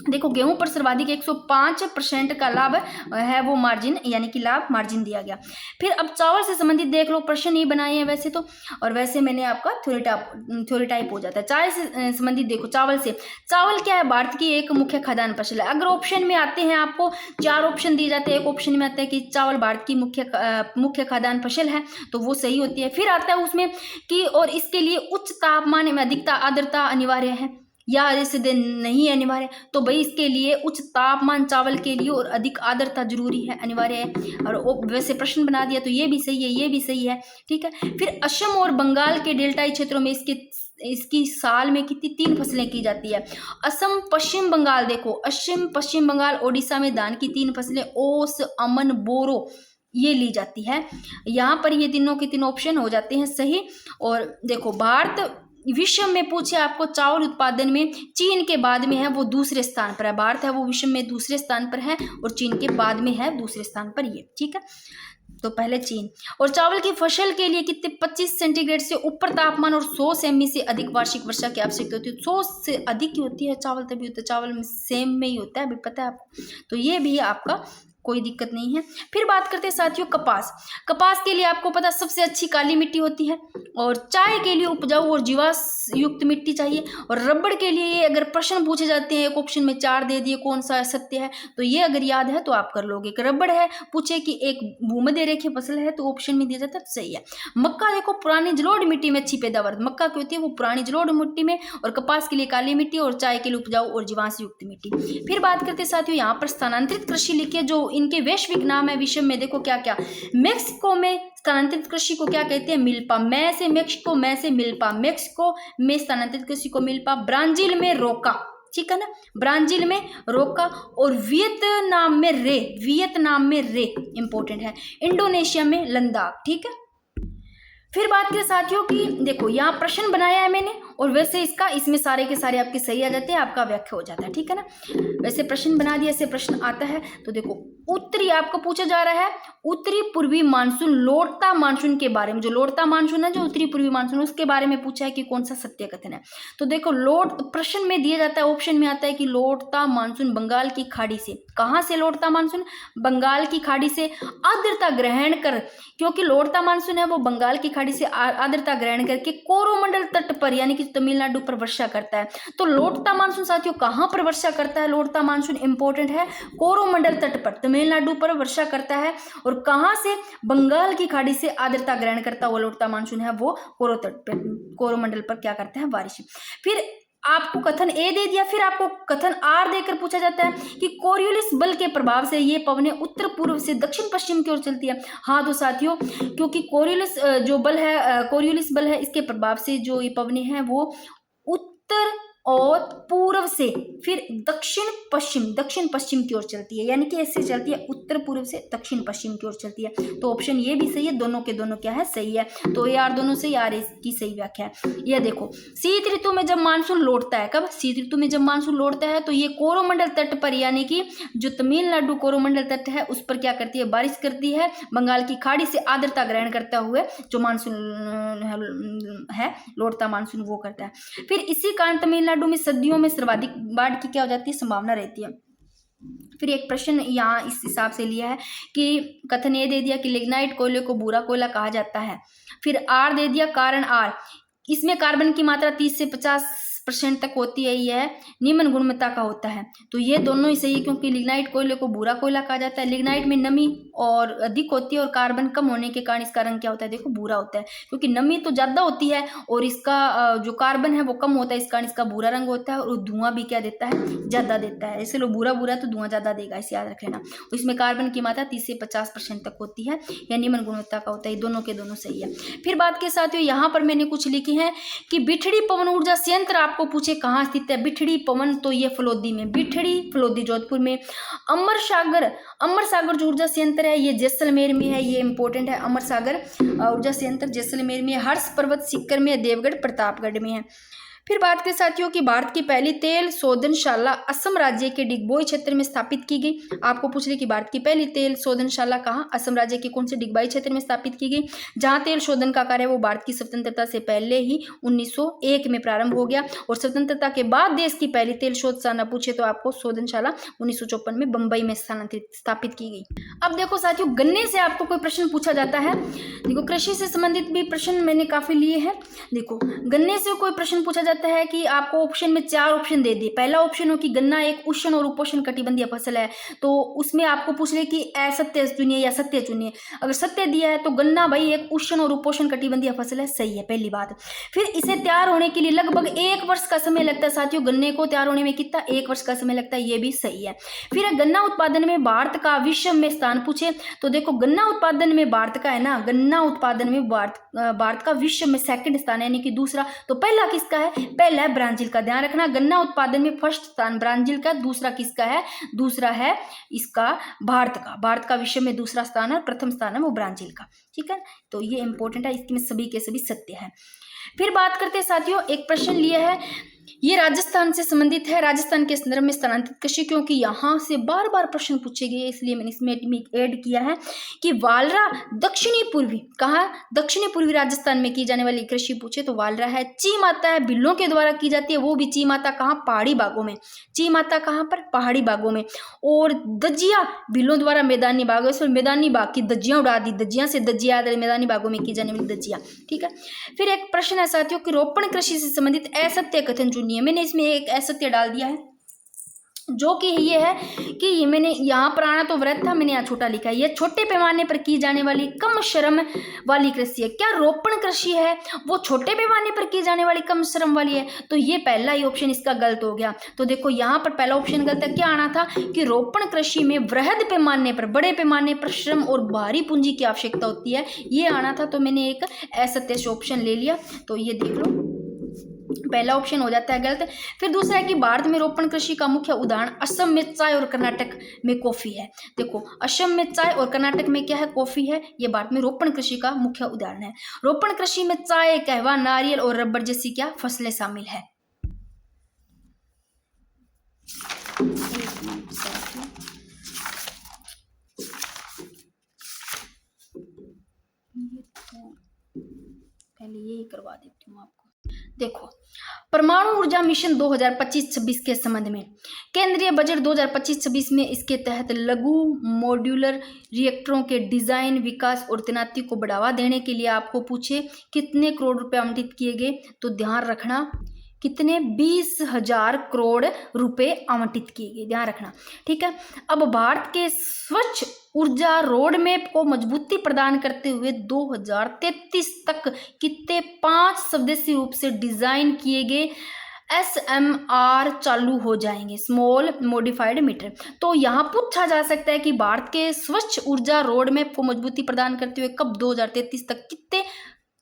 Speaker 1: देखो गेहूं पर सर्वाधिक 105% का लाभ है वो मार्जिन यानी कि लाभ मार्जिन दिया गया। फिर अब चावल से संबंधित देख लो, प्रश्न ही बनाए हैं वैसे तो, और वैसे मैंने आपका थ्योरी टाइप हो जाता है। चाय से संबंधित देखो, चावल से, चावल क्या है? भारत की एक मुख्य खाद्यान्न फसल है। अगर ऑप्शन में आते हैं आपको 4 ऑप्शन दिए जाते हैं, एक ऑप्शन में आता है कि चावल भारत की मुख्य खाद्यान्न फसल है, तो वो सही होती है। फिर आता है उसमें कि और इसके लिए उच्च तापमान में अधिकता आर्द्रता अनिवार्य है या जैसे दिन नहीं अनिवार्य, तो भाई इसके लिए उच्च तापमान चावल के लिए और अधिक आर्द्रता जरूरी है, अनिवार्य है। और वैसे प्रश्न बना दिया तो ये भी सही है, ये भी सही है, ठीक है। फिर असम और बंगाल के डेल्टाई क्षेत्रों में इसकी साल में कितनी 3 फसलें की जाती है। असम पश्चिम बंगाल, देखो असम पश्चिम बंगाल ओडिशा में धान की 3 फसलें ओस अमन बोरो ये ली जाती है। यहाँ पर ये तीनों के तीनों ऑप्शन हो जाते हैं सही। और देखो भारत विश्व में पूछे आपको चावल उत्पादन में चीन के बाद में है वो दूसरे स्थान पर है। भारत है वो विश्व में दूसरे स्थान पर है और चीन के बाद में है दूसरे स्थान पर ये, ठीक है। तो पहले चीन। और चावल की फसल के लिए कितने 25 सेंटीग्रेड से ऊपर तापमान और 100 सेमी से अधिक वार्षिक वर्षा की आवश्यकता होती है। 100 से अधिक ही होती है चावल, तभी होता है चावल में सेम में ही होता है, अभी पता है आपको। तो ये भी आपका कोई दिक्कत नहीं है। फिर बात करते हैं साथियों कपास। कपास के लिए आपको पता सबसे अच्छी काली मिट्टी होती है, और चाय के लिए उपजाऊ और जीवाश्म युक्त मिट्टी चाहिए। और रबड़ के लिए ये अगर प्रश्न पूछे जाते हैं, एक ऑप्शन में 4 दे दिए, कौन सा सत्य है, तो ये अगर याद है तो आप कर लोगे। कि रबड़ है, पूछे कि एक भूमध्य रेखीय फसल है, तो ऑप्शन में दिया जाता है तो सही है। मक्का देखो पुरानी जलोढ़ मिट्टी में अच्छी पैदावार, मक्का की होती है वो पुरानी जलोढ़ मिट्टी में, और कपास के लिए काली मिट्टी, और चाय के लिए उपजाऊ और जीवाश्म युक्त मिट्टी। फिर बात करते हैं साथियों यहाँ पर स्थानांतरित कृषि लिखिए, जो इनके वैश्विक नाम है विश्व में, देखो क्या क्या। मेक्सिको में स्थानांतरित कृषि को क्या कहते हैं, मिल्पा। मैं से मेक्सिको, मैं से मिल्पा, मेक्सिको में स्थानांतरित कृषि को मिल्पा। ब्राजील में रोका, ठीक है ना, ब्राजील में रोका। और वियतनाम में रे, वियतनाम में रे इंपॉर्टेंट है। इंडोनेशिया में लद्दाख, ठीक है। फिर बात करें साथियों की, देखो यहाँ प्रश्न बनाया है मैंने, और वैसे इसमें सारे के सारे आपके सही आ जाते हैं, आपका व्याख्या हो जाता है, ठीक है ना। वैसे प्रश्न बना दिया, ऐसे प्रश्न आता है। तो देखो उत्तरी आपको पूछा जा रहा है, उत्तरी पूर्वी मानसून, लौटता मानसून के बारे में। जो लौटता मानसून है, जो उत्तरी पूर्वी मानसून, उसके बारे में पूछा है कि कौन सा सत्य कथन है। तो देखो प्रश्न में दिया जाता है, ऑप्शन में आता है कि लौटता मानसून बंगाल की खाड़ी से। कहाँ से लौटता मानसून? बंगाल की खाड़ी से आर्द्रता ग्रहण कर, क्योंकि लौटता मानसून है वो बंगाल की खाड़ी से आर्द्रता ग्रहण करके कोरोमंडल तट पर यानी कि तमिलनाडु पर वर्षा करता है। तो लौटता मानसून साथियों कहाँ पर वर्षा करता है? लौटता मानसून इंपॉर्टेंट है, कोरोमंडल तट पर तमिलनाडु पर वर्षा करता है। और कहाँ से? बंगाल की खाड़ी से आर्द्रता ग्रहण करता हुआ लौटता मानसून है वो कोरोमंडल पर क्या करता है? बारिश। फिर आपको कथन ए दे दिया, फिर आपको कथन आर देकर पूछा जाता है कि कोरियोलिस बल के प्रभाव से ये पवनें उत्तर पूर्व से दक्षिण पश्चिम की ओर चलती है। हाँ तो साथियों, क्योंकि कोरियोलिस जो बल है, कोरियोलिस बल है, इसके प्रभाव से जो ये पवनें हैं वो उत्तर और पूर्व से फिर दक्षिण पश्चिम की ओर चलती है, यानी कि ऐसे चलती है, उत्तर पूर्व से दक्षिण पश्चिम की ओर चलती है। तो ऑप्शन ये भी सही है, दोनों के दोनों क्या है? सही है। तो ये यार दोनों से यार इसकी सही व्याख्या है। ये देखो शीत ऋतु में जब मानसून लौटता है, कब? शीत ऋतु में जब मानसून लौटता है तो ये कोरोमंडल तट पर, यानी कि जो तमिलनाडु कोरोमंडल तट है उस पर क्या करती है? बारिश करती है। बंगाल की खाड़ी से आर्द्रता ग्रहण करता हुए जो मानसून है, लौटता मानसून, वो करता है। फिर इसी कारण तमिलनाडु में सर्दियों में सर्वाधिक बाढ़ की क्या हो जाती है? संभावना रहती है। फिर एक प्रश्न यहाँ इस हिसाब से लिया है कि कथन ये दे दिया कि लिग्नाइट कोयले को बुरा कोयला कहा जाता है। फिर आर दे दिया, कारण आर, इसमें कार्बन की मात्रा 30 से 50% तक होती है, यह निम्न गुणवत्ता का होता है। तो ये दोनों ही सही है, क्योंकि लिग्नाइट कोयले को बुरा कोयला कहा जाता है। लिग्नाइट में नमी और अधिक होती है और कार्बन कम होने के कारण इसका रंग क्या होता है? देखो भूरा होता है, क्योंकि नमी तो ज्यादा होती है और इसका जो कार्बन है वो कम होता है, इस कारण इसका भूरा रंग होता है। और धुआं भी क्या देता है? ज्यादा देता है। ऐसे लो भूरा भूरा तो धुआं ज्यादा देगा, इसे याद रख लेना। इसमें कार्बन की मात्रा 30 से 50% तक होती है, या निम्न गुणवत्ता का होता है। दोनों के दोनों सही है। फिर बात के साथ यहाँ पर मैंने कुछ लिखी है कि बिठड़ी पवन ऊर्जा संयंत्र आपको पूछे कहाँ स्थित है? बिठड़ी पवन, तो ये फलोदी में, बिठड़ी फलोदी जोधपुर में। अमर सागर जो ऊर्जा संयंत्र है ये जैसलमेर में है, ये इंपॉर्टेंट है। अमर सागर ऊर्जा संयंत्र जैसलमेर में है। हर्ष पर्वत सीकर में, देवगढ़ प्रतापगढ़ में है। फिर बात करें साथियों की भारत की पहली तेल शोधनशाला असम राज्य के डिगबोई क्षेत्र में स्थापित की गई। आपको पूछ रहे कि भारत की पहली तेल शोधनशाला कहाँ? असम राज्य के कौन से डिगबोई क्षेत्र में स्थापित की गई, जहाँ तेल शोधन का कार्य वो भारत की स्वतंत्रता से पहले ही 1901 में प्रारंभ हो गया। और स्वतंत्रता के बाद देश की पहली तेल शोधशाला पूछे तो आपको शोधनशाला 1954 में बंबई में स्थापित की गई। अब देखो साथियों, गन्ने से आपको कोई प्रश्न पूछा जाता है। देखो कृषि से संबंधित भी प्रश्न मैंने काफी लिए हैं। देखो गन्ने से कोई प्रश्न पूछा जाता है कि आपको ऑप्शन में 4 ऑप्शन दे दिए। पहला ऑप्शन हो कि गन्ना एक उष्ण और उपोष्ण कटिबंधीय फसल है, तो उसमें आपको पूछ रहे कि असत्य चुनिए या सत्य चुनिए। अगर सत्य दिया है तो गन्ना भाई एक उष्ण और उपोष्ण कटिबंधीय फसल है, सही है, पहली बात। फिर इसे तैयार होने के लिए लगभग 1 वर्ष का समय लगता है साथियों। गन्ने को तैयार होने में कितना? 1 वर्ष का समय लगता है, ये भी सही है। फिर गन्ना उत्पादन में भारत का विश्व में स्थान पूछे तो देखो गन्ना उत्पादन में भारत का है ना, गन्ना उत्पादन में भारत का विश्व में सेकंड स्थान है, यानी कि दूसरा। तो पहला किसका है? पहला है ब्राजील का। ध्यान रखना, गन्ना उत्पादन में फर्स्ट स्थान ब्राजील का, दूसरा किसका है? दूसरा है इसका भारत का। भारत का विश्व में दूसरा स्थान है, प्रथम स्थान है वो ब्राजील का, ठीक है। तो ये इंपॉर्टेंट है, इसमें सभी के सभी सत्य है। फिर बात करते हैं साथियों, एक प्रश्न लिया है ये राजस्थान से संबंधित है, राजस्थान के संदर्भ में स्थानांतरित कृषि, क्योंकि यहाँ से बार बार प्रश्न पूछे गए इसलिए मैंने इसमें ऐड किया है कि वालरा दक्षिणी पूर्वी, कहाँ दक्षिणी पूर्वी राजस्थान में की जाने वाली कृषि पूछे तो वालरा है। ची माता है, भिल्लों के द्वारा की जाती है, वो भी ची माता कहाँ, पहाड़ी भागों में। ची माता कहाँ पर, पहाड़ी भागों में। और दजिया भिल्लों द्वारा मैदानी भागों से, मैदानी भाग की दजियां उड़ा दी, दजिया से दजिया मैदानी भागों में की जाने वाली दजिया, ठीक है। फिर एक प्रश्न है साथियों कि रोपण कृषि से संबंधित असत्य कथन चुनिए। मैंने इसमें एक असत्य डाल दिया है जो कि ये है कि ये मैंने यहाँ पुराना तो व्रत था, मैंने यहाँ छोटा लिखा है। ये छोटे पैमाने पर की जाने वाली कम श्रम वाली कृषि है। क्या रोपण कृषि है वो छोटे पैमाने पर की जाने वाली कम श्रम वाली है? तो ये पहला ही ऑप्शन इसका गलत हो गया। तो देखो यहाँ पर पहला ऑप्शन गलत है। क्या आना था कि रोपण कृषि में वृहद पैमाने पर, बड़े पैमाने पर श्रम और भारी पूंजी की आवश्यकता होती है, ये आना था। तो मैंने एक असत्य ऑप्शन ले लिया। तो ये देख लो, पहला ऑप्शन हो जाता है गलत। फिर दूसरा है कि भारत में रोपण कृषि का मुख्य उदाहरण असम में चाय और कर्नाटक में कॉफी है। देखो असम में चाय और कर्नाटक में क्या है, कॉफी है। ये भारत में रोपण कृषि का मुख्य उदाहरण है। रोपण कृषि में चाय, कहवा, नारियल और रबर जैसी क्या फसलें शामिल है। पहले यही करवा देती हूँ आपको। देखो परमाणु ऊर्जा मिशन 2025-26 के संबंध में केंद्रीय बजट 2025-26 में इसके तहत लघु मॉड्यूलर रिएक्टरों के डिजाइन, विकास और तैनाती को बढ़ावा देने के लिए आपको पूछे कितने करोड़ रुपए आवंटित किए गए, तो ध्यान रखना कितने, 20,000 करोड़ रुपए आवंटित किए गए, ध्यान रखना, ठीक है। अब भारत के स्वच्छ ऊर्जा रोड मैप को मजबूती प्रदान करते हुए 2033 तक कितने 5 स्वदेशी रूप से डिजाइन किए गए SMR चालू हो जाएंगे, स्मॉल मॉडिफाइड मीटर। तो यहाँ पूछा जा सकता है कि भारत के स्वच्छ ऊर्जा रोड मैप को मजबूती प्रदान करते हुए कब 2033 तक कितने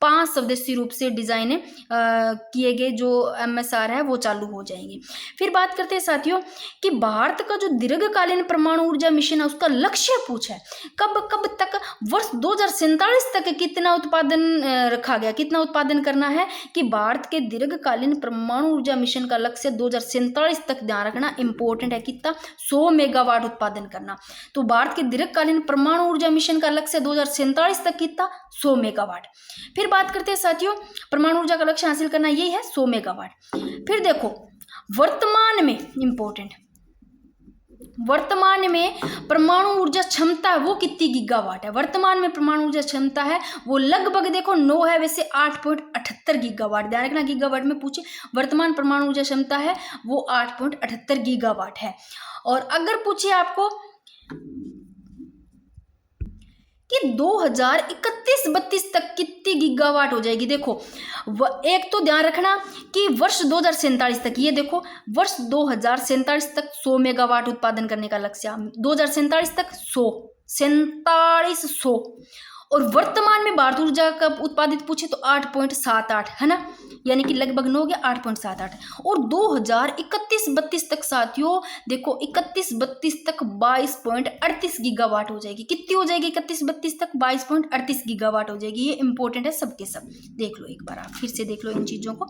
Speaker 1: 5 स्वदेशी रूप से डिजाइन किए गए जो MSR है वो चालू हो जाएंगे। फिर बात करते हैं साथियों कि भारत का जो दीर्घकालीन परमाणु ऊर्जा मिशन है उसका लक्ष्य पूछा है कब तक, वर्ष 2047 तक कितना उत्पादन रखा गया, कितना उत्पादन करना है कि भारत के दीर्घकालीन परमाणु ऊर्जा मिशन का लक्ष्य 2047 तक, ध्यान रखना इंपॉर्टेंट है, कितना 100 मेगावाट उत्पादन करना। तो भारत के दीर्घकालीन परमाणु ऊर्जा मिशन का लक्ष्य 2047 तक कितना 100 मेगावाट। फिर बात करते हैं साथियों परमाणु ऊर्जा का लक्ष्य हासिल करना यही है 100 मेगावाट। फिर देखो वर्तमान में इंपॉर्टेंट, वर्तमान में परमाणु ऊर्जा क्षमता वो कितनी गीगावाट है, वर्तमान में परमाणु ऊर्जा क्षमता है वो लगभग देखो 9 है, वैसे 8.78 गीगावाट, ध्यान रखना गीगावाट में पूछे, वर्तमान परमाणु ऊर्जा क्षमता है वो 8.78 गीगावाट है। और अगर पूछे आपको कि 2031-32 तक कितनी गीगावाट हो जाएगी, देखो एक तो ध्यान रखना कि वर्ष 2047 तक, ये देखो वर्ष 2047 तक 100 मेगावाट उत्पादन करने का लक्ष्य, 2047 तक 100 और वर्तमान में भारत ऊर्जा का उत्पादित पूछे तो 8.78 है ना, यानी कि लगभग 9 हो गया 8.78। और 2031-32 तक साथियों देखो 31-32 तक 22.38 गीगावाट हो जाएगी, कितनी हो जाएगी 31-32 तक 22.38 गीगावाट हो जाएगी। ये इंपॉर्टेंट है सबके सब, देख लो एक बार आप फिर से देख लो इन चीजों को।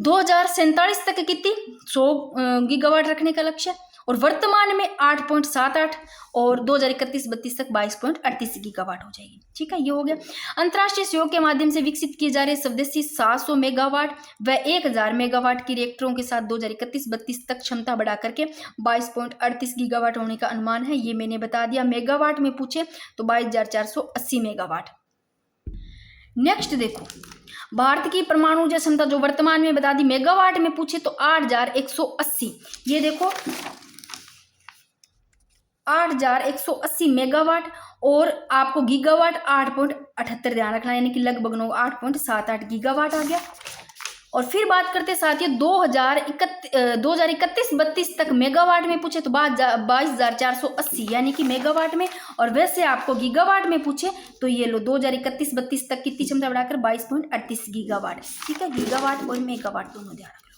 Speaker 1: 2047 तक कितनी 100 गीगावाट रखने का लक्ष्य और वर्तमान में 8.78 और 2031-32 तक 22.38 गीगावाट हो जाएगी, ठीक है। ये हो गया। अंतर्राष्ट्रीय सहयोग के माध्यम से विकसित किए जा रहे स्वदेशी 700 मेगावाट व 1000 मेगावाट की रिएक्टरों के साथ 2031-32 तक क्षमता बढ़ा करके 22.38 गीगावाट होने का अनुमान है, ये मैंने बता दिया। मेगावाट में पूछे तो 22,480 मेगावाट। नेक्स्ट देखो भारत की परमाणु ऊर्जा क्षमता जो वर्तमान में बता दी, मेगावाट में पूछे तो 8,180, ये देखो 8,180 मेगावाट और आपको गीगावाट 8.78 ध्यान रखना, यानी कि लगभग 8.78 गीगावाट आ गया। और फिर बात करते साथियों 2031-32 तक मेगावाट में पूछे तो 22,480 यानी कि मेगावाट में, और वैसे आपको गीगावाट में पूछे तो ये लो 2031-32 तक कितनी क्षमता बढ़ाकर 22.38 गीगावाट, ठीक है। गीगावाट और मेगावाट दोनों ध्यान रख लो,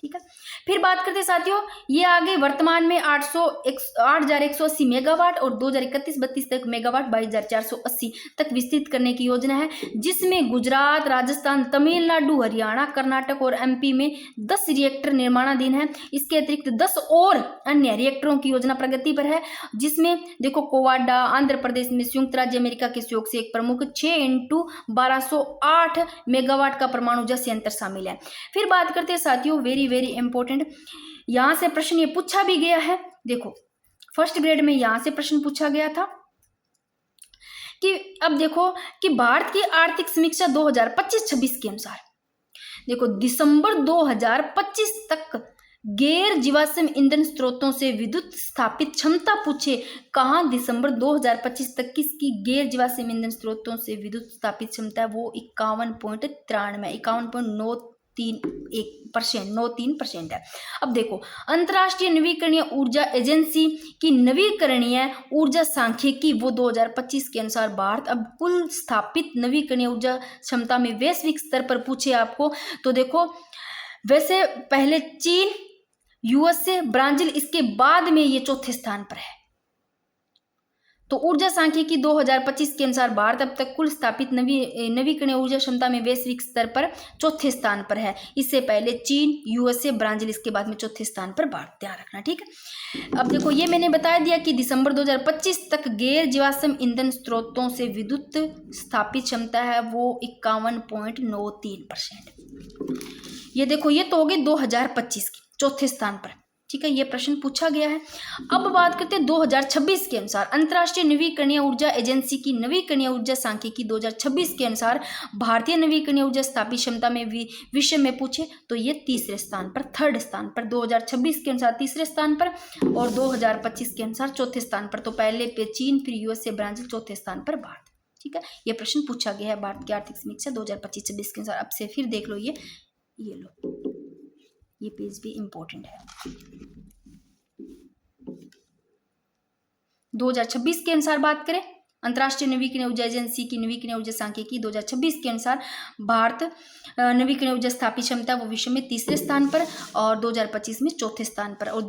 Speaker 1: ठीक है। फिर बात करते हैं साथियों, ये आगे वर्तमान में 8,180 मेगावाट और 2031-32 तक मेगावाट 22,480 तक विस्तृत करने की योजना है, जिसमें गुजरात, राजस्थान, तमिलनाडु, हरियाणा, कर्नाटक और एमपी में 10 रिएक्टर निर्माणाधीन है। इसके अतिरिक्त 10 और अन्य रिएक्टरों की योजना प्रगति पर है, जिसमें देखो कोवाडा आंध्र प्रदेश में संयुक्त राज्य अमेरिका के सहयोग से एक प्रमुख 6x1208 मेगावाट का परमाणु ऊर्जा संयंत्र शामिल है। फिर बात करते हैं साथियों, वेरी वेरी इंपॉर्टेंट, यहां से प्रश्न ये पूछा भी गया है। देखो फर्स्ट ग्रेड में यहां से प्रश्न पूछा गया था कि अब देखो कि भारत की आर्थिक समीक्षा 2025-26 के अनुसार देखो दिसंबर 2025 तक गैर जीवाश्म ईंधन स्रोतों से विद्युत स्थापित क्षमता पूछे कहाँ, दिसंबर 2025 तक किसकी गैर जीवाश्म ईंधन स्रोतों से विद्युत स्थापित क्षमता है, वो 51.93% है। अब देखो अंतर्राष्ट्रीय नवीकरणीय ऊर्जा एजेंसी की नवीकरणीय ऊर्जा सांख्यिकी वो 2025 के अनुसार भारत अब कुल स्थापित नवीकरणीय ऊर्जा क्षमता में वैश्विक स्तर पर पूछे आपको, तो देखो वैसे पहले चीन, यूएसए, ब्राजील, इसके बाद में ये चौथे स्थान पर है। तो ऊर्जा सांख्यिकी 2025 के अनुसार भारत अब तक कुल स्थापित नवीकरणीय ऊर्जा क्षमता में वैश्विक स्तर पर चौथे स्थान पर है। इससे पहले चीन, यूएसए, ब्राजील, इसके बाद में चौथे स्थान पर भारत, ध्यान रखना, ठीक है। अब देखो ये मैंने बता दिया कि दिसंबर 2025 तक गैर जीवाश्म ईंधन स्रोतों से विद्युत स्थापित क्षमता है वो 51.93%। ये देखो ये तो हो गई 2025 की चौथे स्थान पर, ठीक है, ये प्रश्न पूछा गया है। अब बात करते हैं 2026 के अनुसार अंतर्राष्ट्रीय नवीकरणीय ऊर्जा एजेंसी की नवीकरणीय ऊर्जा सांख्यिकी 2026 के अनुसार भारतीय नवीकरणीय ऊर्जा स्थापित क्षमता में विश्व में पूछे तो ये तीसरे स्थान पर, थर्ड स्थान पर, 2026 के अनुसार तीसरे स्थान पर और 2025 के अनुसार चौथे स्थान पर। तो पहले पे चीन, फिर यूएसए, ब्राजील, चौथे स्थान पर भारत, ठीक है। ये प्रश्न पूछा गया है भारत की आर्थिक समीक्षा 2025-26 के अनुसार। अब से फिर देख लो ये लो, ये पेज भी इंपॉर्टेंट है। 2026 के अनुसार बात करें अंतर्राष्ट्रीय नवीकरणीय ऊर्जा एजेंसी की नवीकरणीय ऊर्जा सांख्यिकी 2026 के अनुसार भारत नवीकरणीय ऊर्जा स्थापित क्षमता वो विश्व में तीसरे स्थान पर और 2025 में चौथे स्थान पर। और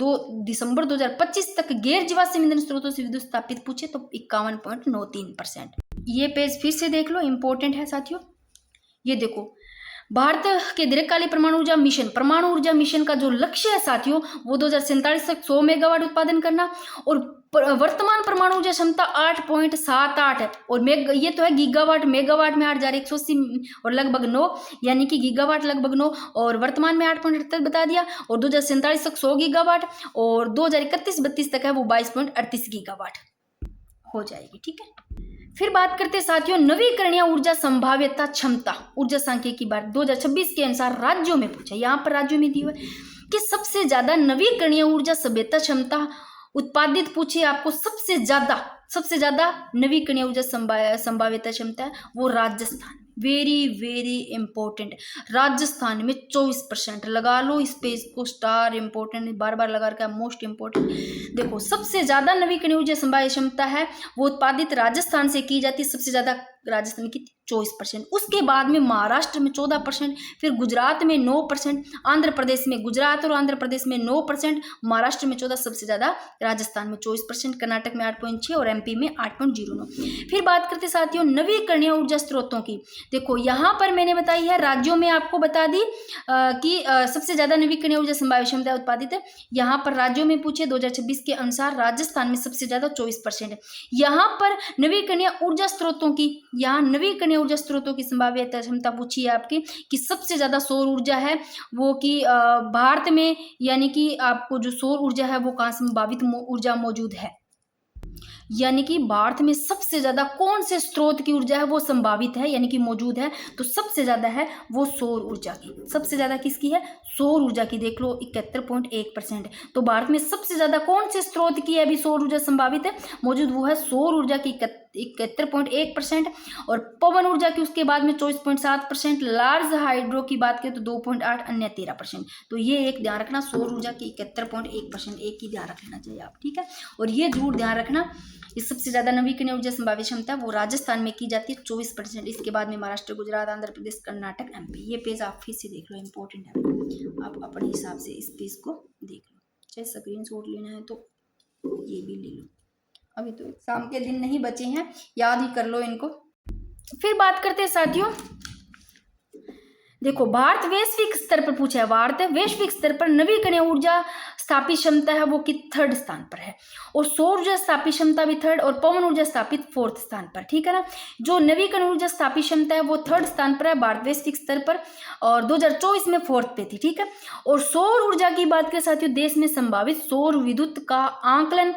Speaker 1: दिसंबर 2025 तक गैर जीवाश्म ईंधन स्रोतों से विद्युत स्थापित पूछे तो 51.93%। ये पेज फिर से देख लो, इंपॉर्टेंट है साथियों। ये देखो भारत के दीर्घकालिक परमाणु ऊर्जा मिशन का जो लक्ष्य है साथियों वो 2047 तक 100 मेगावाट उत्पादन करना और वर्तमान परमाणु ऊर्जा क्षमता 8.78 है और ये तो है गीगावाट, मेगावाट में 8,180 और लगभग 9, यानी कि गीगावाट लगभग 9 और वर्तमान में 8.78 बता दिया। और 2047 तक 100 गीगावाट और 2031-32 तक है वो 22.38 गीगावाट हो जाएगी, ठीक है। फिर बात करते हैं साथियों नवीकरणीय ऊर्जा संभाव्यता क्षमता ऊर्जा सांख्यिकी की बात 2026 के अनुसार राज्यों में पूछा, यहाँ पर राज्यों में दी हुई कि सबसे ज्यादा नवीकरणीय ऊर्जा संभाव्यता क्षमता उत्पादित पूछे आपको, सबसे ज्यादा नवीकरणीय ऊर्जा संभाव्यता क्षमता है वो Rajasthan, very very important, Rajasthan में 24%। लगा लो इस पेज को स्टार, इंपॉर्टेंट, बार बार लगा रखा है, मोस्ट इंपॉर्टेंट। देखो सबसे ज्यादा नवीकरणीय ऊर्जा संभाव्य क्षमता है वो उत्पादित राजस्थान से की जाती है, सबसे ज्यादा राजस्थान की 24%, उसके बाद में महाराष्ट्र में 14%, फिर गुजरात में 9%, आंध्र प्रदेश में, गुजरात और आंध्र प्रदेश में 9%, महाराष्ट्र में 14%, सबसे ज्यादा राजस्थान में 24%, कर्नाटक में 8.6 और एमपी में 8.09। फिर बात करते साथियों नवीकरणीय ऊर्जा स्रोतों की। देखो यहाँ पर मैंने बताई है राज्यों में आपको बता दी कि सबसे ज्यादा नवीकरणीय ऊर्जा संभाव्य क्षमता उत्पादित है। यहाँ पर राज्यों में पूछे 2026 के अनुसार राजस्थान में सबसे ज्यादा 24% है। यहाँ पर नवीकरणीय ऊर्जा स्रोतों की, यहाँ नवीकरणीय ऊर्जा स्रोतों की संभाव्यता क्षमता पूछी है आपकी कि सबसे ज्यादा सौर ऊर्जा है वो कि भारत में, यानी कि आपको जो सौर ऊर्जा है वो कहाँ संभावित ऊर्जा मौजूद है, यानी कि भारत में सबसे ज्यादा कौन से स्रोत की ऊर्जा है वो संभावित है यानी कि मौजूद है, तो सबसे ज्यादा है वो सौर ऊर्जा की। सबसे ज्यादा किसकी है? सौर ऊर्जा की। देख लो 71.1%। तो भारत में सबसे ज्यादा कौन से स्रोत की है अभी सौर ऊर्जा संभावित है मौजूद, वो है सौर ऊर्जा की 71.1%, और पवन ऊर्जा की उसके बाद में 24.7%, लार्ज हाइड्रो की बात करें तो 2.8, अन्य 13%। तो ये एक ध्यान रखना, सौर ऊर्जा की 71.1%, एक ही ध्यान रख लेना चाहिए आप, ठीक है। और ये जरूर ध्यान रखना, इस सबसे ज्यादा नवीकरणीय ऊर्जा संभावित क्षमता वो राजस्थान में की जाती है 24%, इसके बाद में महाराष्ट्र, गुजरात, आंध्र प्रदेश, कर्नाटक, एमपी। ये पेज आप फिर से देख लो, इंपॉर्टेंट है, आप अपने हिसाब से इस पेज को देख लो, चाहे स्क्रीनशॉट लेना है तो ये भी ले लो। अभी तो एग्जाम के दिन नहीं बचे हैं, याद ही कर लो इनको। फिर बात करते हैं साथियों, देखो भारत वैश्विक स्तर पर पूछा है, भारत वैश्विक स्तर पर नवीकरणीय ऊर्जा स्थापित क्षमता है वो कि 3rd स्थान पर है, और सौर ऊर्जा स्थापित क्षमता भी 3rd, और पवन ऊर्जा स्थापित 4th स्थान पर, ठीक है ना। जो नवीकरणीय ऊर्जा स्थापित क्षमता है वो 3rd स्थान पर है भारत वैश्विक स्तर पर, और 2024 में 4th पे थी, ठीक है। और सौर ऊर्जा की बात करें साथियों, देश में संभावित सौर विद्युत का आंकलन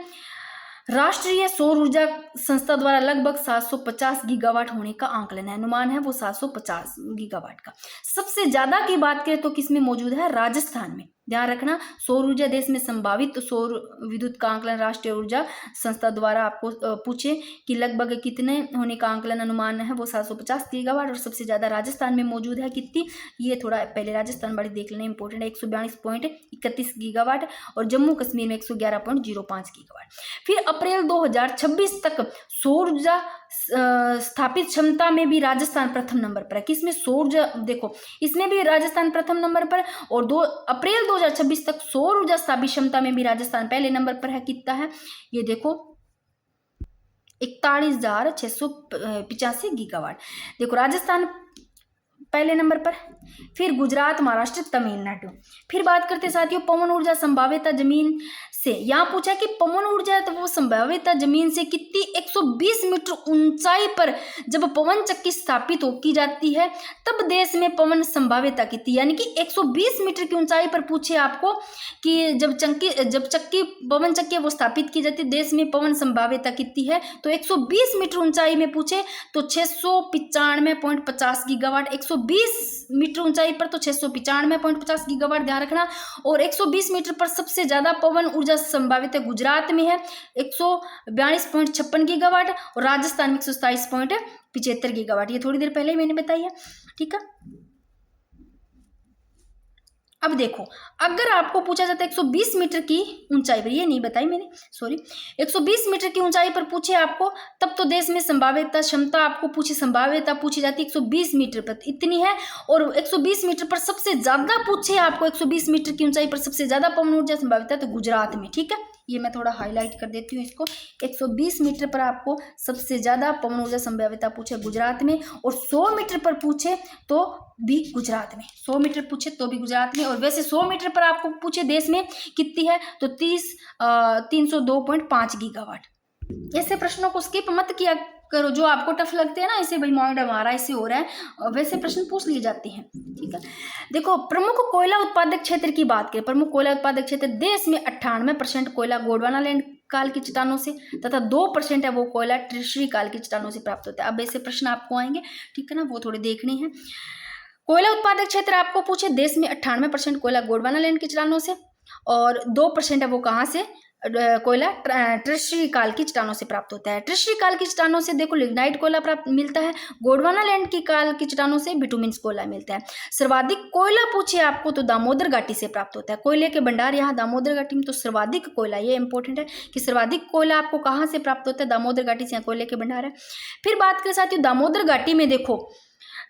Speaker 1: राष्ट्रीय सौर ऊर्जा संस्था द्वारा लगभग 750 गीगावाट होने का आंकलन है, अनुमान है वो 750 गीगावाट का। सबसे ज्यादा की बात करें तो किसमें मौजूद है, राजस्थान में। ध्यान रखना, सौर ऊर्जा देश में संभावित सौर विद्युत का आंकलन राष्ट्रीय ऊर्जा संस्था द्वारा आपको पूछे कि लगभग कितने होने का आंकलन अनुमान है वो 750 गीगावाट, और सबसे ज्यादा राजस्थान में मौजूद है कितनी, ये थोड़ा पहले राजस्थान बड़ी देख लेना इंपॉर्टेंट है, 142.31 गीगावाट, और जम्मू कश्मीर में 111.05 गीगावाट। फिर अप्रैल 2026 तक सौर ऊर्जा स्थापित क्षमता में भी राजस्थान प्रथम नंबर पर है। किसमें, सौर ऊर्जा, देखो इसमें भी राजस्थान प्रथम नंबर पर, और अप्रैल 2026 तक सौर ऊर्जा स्थापित क्षमता में भी राजस्थान पहले नंबर पर है। कितना है ये देखो, 41,685 गीगावाट, देखो राजस्थान पहले नंबर पर, फिर गुजरात, महाराष्ट्र, तमिलनाडु। फिर बात करते साथियों पवन ऊर्जा संभाव्यता जमीन से, यहाँ पूछा कि पवन ऊर्जा तो वो संभाव्यता जमीन से कितनी, 120 मीटर ऊंचाई पर जब पवन चक्की स्थापित की जाती है तब देश में पवन संभाव्यता कितनी, यानी कि 120 मीटर की ऊंचाई पर पूछे आपको कि जब चक्की पवन चक्की वो स्थापित की जाती है देश में पवन संभाव्यता कितनी है, तो 120 मीटर ऊंचाई में पूछे तो 695.50 गीगावाट, 120 मीटर ऊंचाई पर तो 695.50 गीगावाट, ध्यान रखना। और 120 मीटर पर सबसे ज्यादा पवन ऊर्जा संभावित गुजरात में है 142.56 गीगावाट, और राजस्थान में 127.75 गीगावाट, ये थोड़ी देर पहले ही मैंने बताई है, ठीक है। अब देखो अगर आपको पूछा जाता है 120 मीटर की ऊंचाई पर, ये नहीं बताई मैंने, सॉरी, 120 मीटर की ऊंचाई पर पूछे आपको तब तो देश में संभाव्यता क्षमता आपको पूछे, संभाव्यता पूछी जाती है 120 मीटर पर इतनी है, और 120 मीटर पर सबसे ज्यादा पूछे आपको 120 मीटर की ऊंचाई पर सबसे ज्यादा पवन ऊर्जा संभाव्यता तो गुजरात में, ठीक है। ये मैं थोड़ा हाईलाइट कर देती हूँ इसको, 120 मीटर पर आपको सबसे ज्यादा पवन ऊर्जा संभाव्यता पूछे गुजरात में, और 100 मीटर पर पूछे तो भी गुजरात में, 100 मीटर पूछे तो भी गुजरात में। और वैसे 100 मीटर पर आपको पूछे देश में कितनी है तो 302.5 गीगावाट। ऐसे प्रश्नों को स्किप मत किया करो, जो आपको टफ लगते हैं ना, इसे भाई मॉइंड हमारा ऐसे हो रहा है, वैसे प्रश्न पूछ लिए जाते हैं, ठीक है। देखो प्रमुख कोयला उत्पादक क्षेत्र की बात करें, प्रमुख कोयला उत्पादक क्षेत्र देश में 98% कोयला गोंडवानालैंड काल की चट्टानों से तथा 2% है वो कोयला ट्रिशरी काल की चट्टानों से प्राप्त होता है। अब ऐसे प्रश्न आपको आएंगे, ठीक है ना, वो थोड़े देखने हैं। कोयला उत्पादक क्षेत्र आपको पूछे देश में 98% कोयला गोंडवानालैंड की चट्टानों से, और 2% है वो कहाँ से, कोयला ट्रिशरी काल की चट्टानों से प्राप्त होता है। ट्रिशरी काल की चट्टानों से देखो लिग्नाइट कोयला प्राप्त मिलता है, गोंडवानालैंड की काल की चट्टानों से बिटुमिन्स कोयला मिलता है। सर्वाधिक कोयला पूछे आपको तो दामोदर घाटी से प्राप्त होता है, कोयले के भंडार यहाँ दामोदर घाटी में, तो सर्वाधिक कोयला, ये इंपॉर्टेंट है कि सर्वाधिक कोयला आपको कहाँ से प्राप्त होता है, दामोदर घाटी से, यहाँ कोयले के भंडार है। फिर बात करें साथियों दामोदर घाटी में, देखो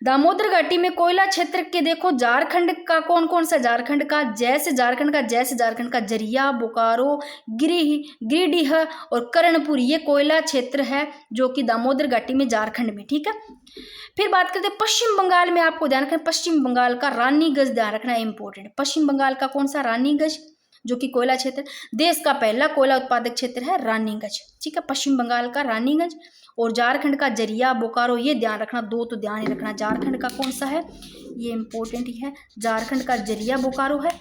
Speaker 1: दामोदर घाटी में कोयला क्षेत्र के देखो झारखंड का कौन कौन सा, झारखंड का झारखंड का जरिया, बोकारो, गिरिडीह और कर्णपुर, ये कोयला क्षेत्र है जो कि दामोदर घाटी में झारखंड में, ठीक है। फिर बात करते हैं पश्चिम बंगाल में, आपको ध्यान रखना पश्चिम बंगाल का रानीगंज, ध्यान रखना इंपॉर्टेंट, पश्चिम बंगाल का कौन सा, रानीगंज, जो कि कोयला क्षेत्र, देश का पहला कोयला उत्पादक क्षेत्र है रानीगंज, ठीक है, पश्चिम बंगाल का रानीगंज। और झारखंड का जरिया, बोकारो, ये ध्यान रखना, दो तो ध्यान ही रखना, झारखंड का कौन सा है, ये इंपॉर्टेंट ही है, झारखंड का जरिया बोकारो है,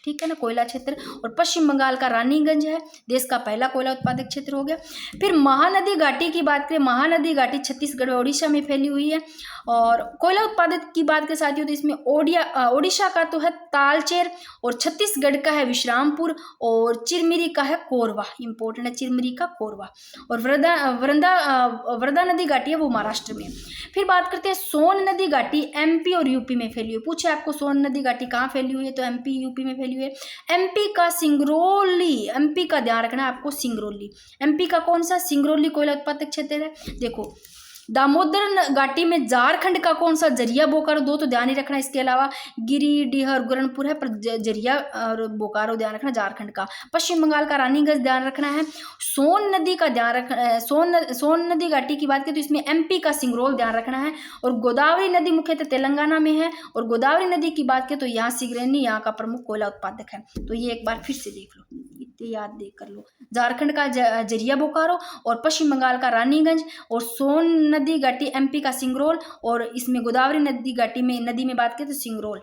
Speaker 1: ठीक है ना, कोयला क्षेत्र। और पश्चिम बंगाल का रानीगंज है, देश का पहला कोयला उत्पादक क्षेत्र हो गया। फिर महानदी घाटी की बात करें, महानदी घाटी छत्तीसगढ़ और उड़ीसा में फैली हुई है। और कोयला उत्पादक की बात करें साथियों तो इसमें ओडिशा का तो है तालचेर, और छत्तीसगढ़ का है विश्रामपुर, और चिरमिरी का है कोरबा, इंपॉर्टेंट है चिरमिरी का कोरबा। और वर्धा नदी घाटी है वो महाराष्ट्र में। फिर बात करते हैं सोन नदी घाटी एमपी और यूपी में फैली हुई। पूछे आपको सोन नदी घाटी कहाँ फैली हुई है, तो एमपी यूपी में फैली हुई है। एमपी का सिंगरौली, एमपी का ध्यान रखना है आपको, सिंगरौली। एमपी का कौन सा, सिंगरौली कोयला उत्पादक क्षेत्र है। देखो दामोदर घाटी में झारखंड का कौन सा, जरिया बोकारो, दो तो ध्यान ही रखना। इसके अलावा गिरिडीह और गुरनपुर है, पर जरिया और बोकारो ध्यान रखना झारखंड का। पश्चिम बंगाल का रानीगंज ध्यान रखना है। सोन नदी का ध्यान रखना, सोन नदी घाटी की बात करें तो इसमें एमपी का सिंगरौल ध्यान रखना है। और गोदावरी नदी मुख्यतः तेलंगाना में है। और गोदावरी नदी की बात करें तो यहाँ सिंगरैली यहाँ का प्रमुख कोयला उत्पादक है। तो ये एक बार फिर से देख लो, इतने याद देख कर लो। झारखंड का जरिया बोकारो, और पश्चिम बंगाल का रानीगंज, और सोन नदी घाटी एमपी का सिंगरौल, और इसमें गोदावरी नदी घाटी में नदी में बात करें तो सिंगरौल।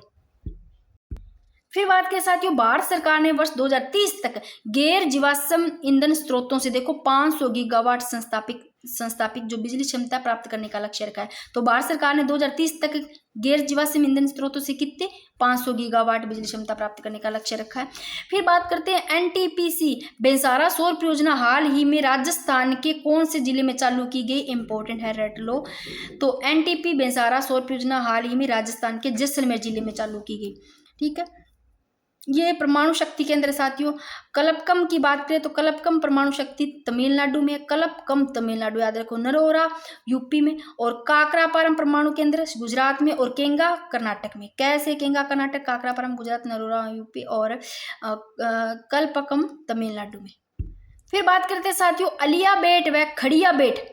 Speaker 1: फिर बात करें साथियों, भारत सरकार ने वर्ष 2030 तक गैर जीवाश्म ईंधन स्रोतों से देखो 500 गीगावाट संस्थापित जो बिजली क्षमता प्राप्त करने का लक्ष्य रखा है। तो भारत सरकार ने 2030 तक गैर जीवाश्म ईंधन स्रोतों से कितने 500 गीगावाट बिजली क्षमता प्राप्त करने का लक्ष्य रखा है। फिर बात करते हैं एनटीपीसी बेंसारा सौर परियोजना हाल ही में राजस्थान के कौन से जिले में चालू की गई, इंपॉर्टेंट है, रट लो। तो एनटीपी बेंसारा सौर परियोजना हाल ही में राजस्थान के जैसलमेर जिले में चालू की गई, ठीक है। ये परमाणु शक्ति केंद्र साथियों। कलपकम की बात करें तो कलपकम परमाणु शक्ति तमिलनाडु में, कलपकम तमिलनाडु याद रखो, नरोरा यूपी में, और काकरापारम परमाणु केंद्र गुजरात में, और केंगा कर्नाटक में। कैसे केंगा कर्नाटक, काकरापारम गुजरात, नरोरा यूपी, और कलपकम तमिलनाडु में। फिर बात करते हैं साथियों अलिया बेट व खड़िया बेट,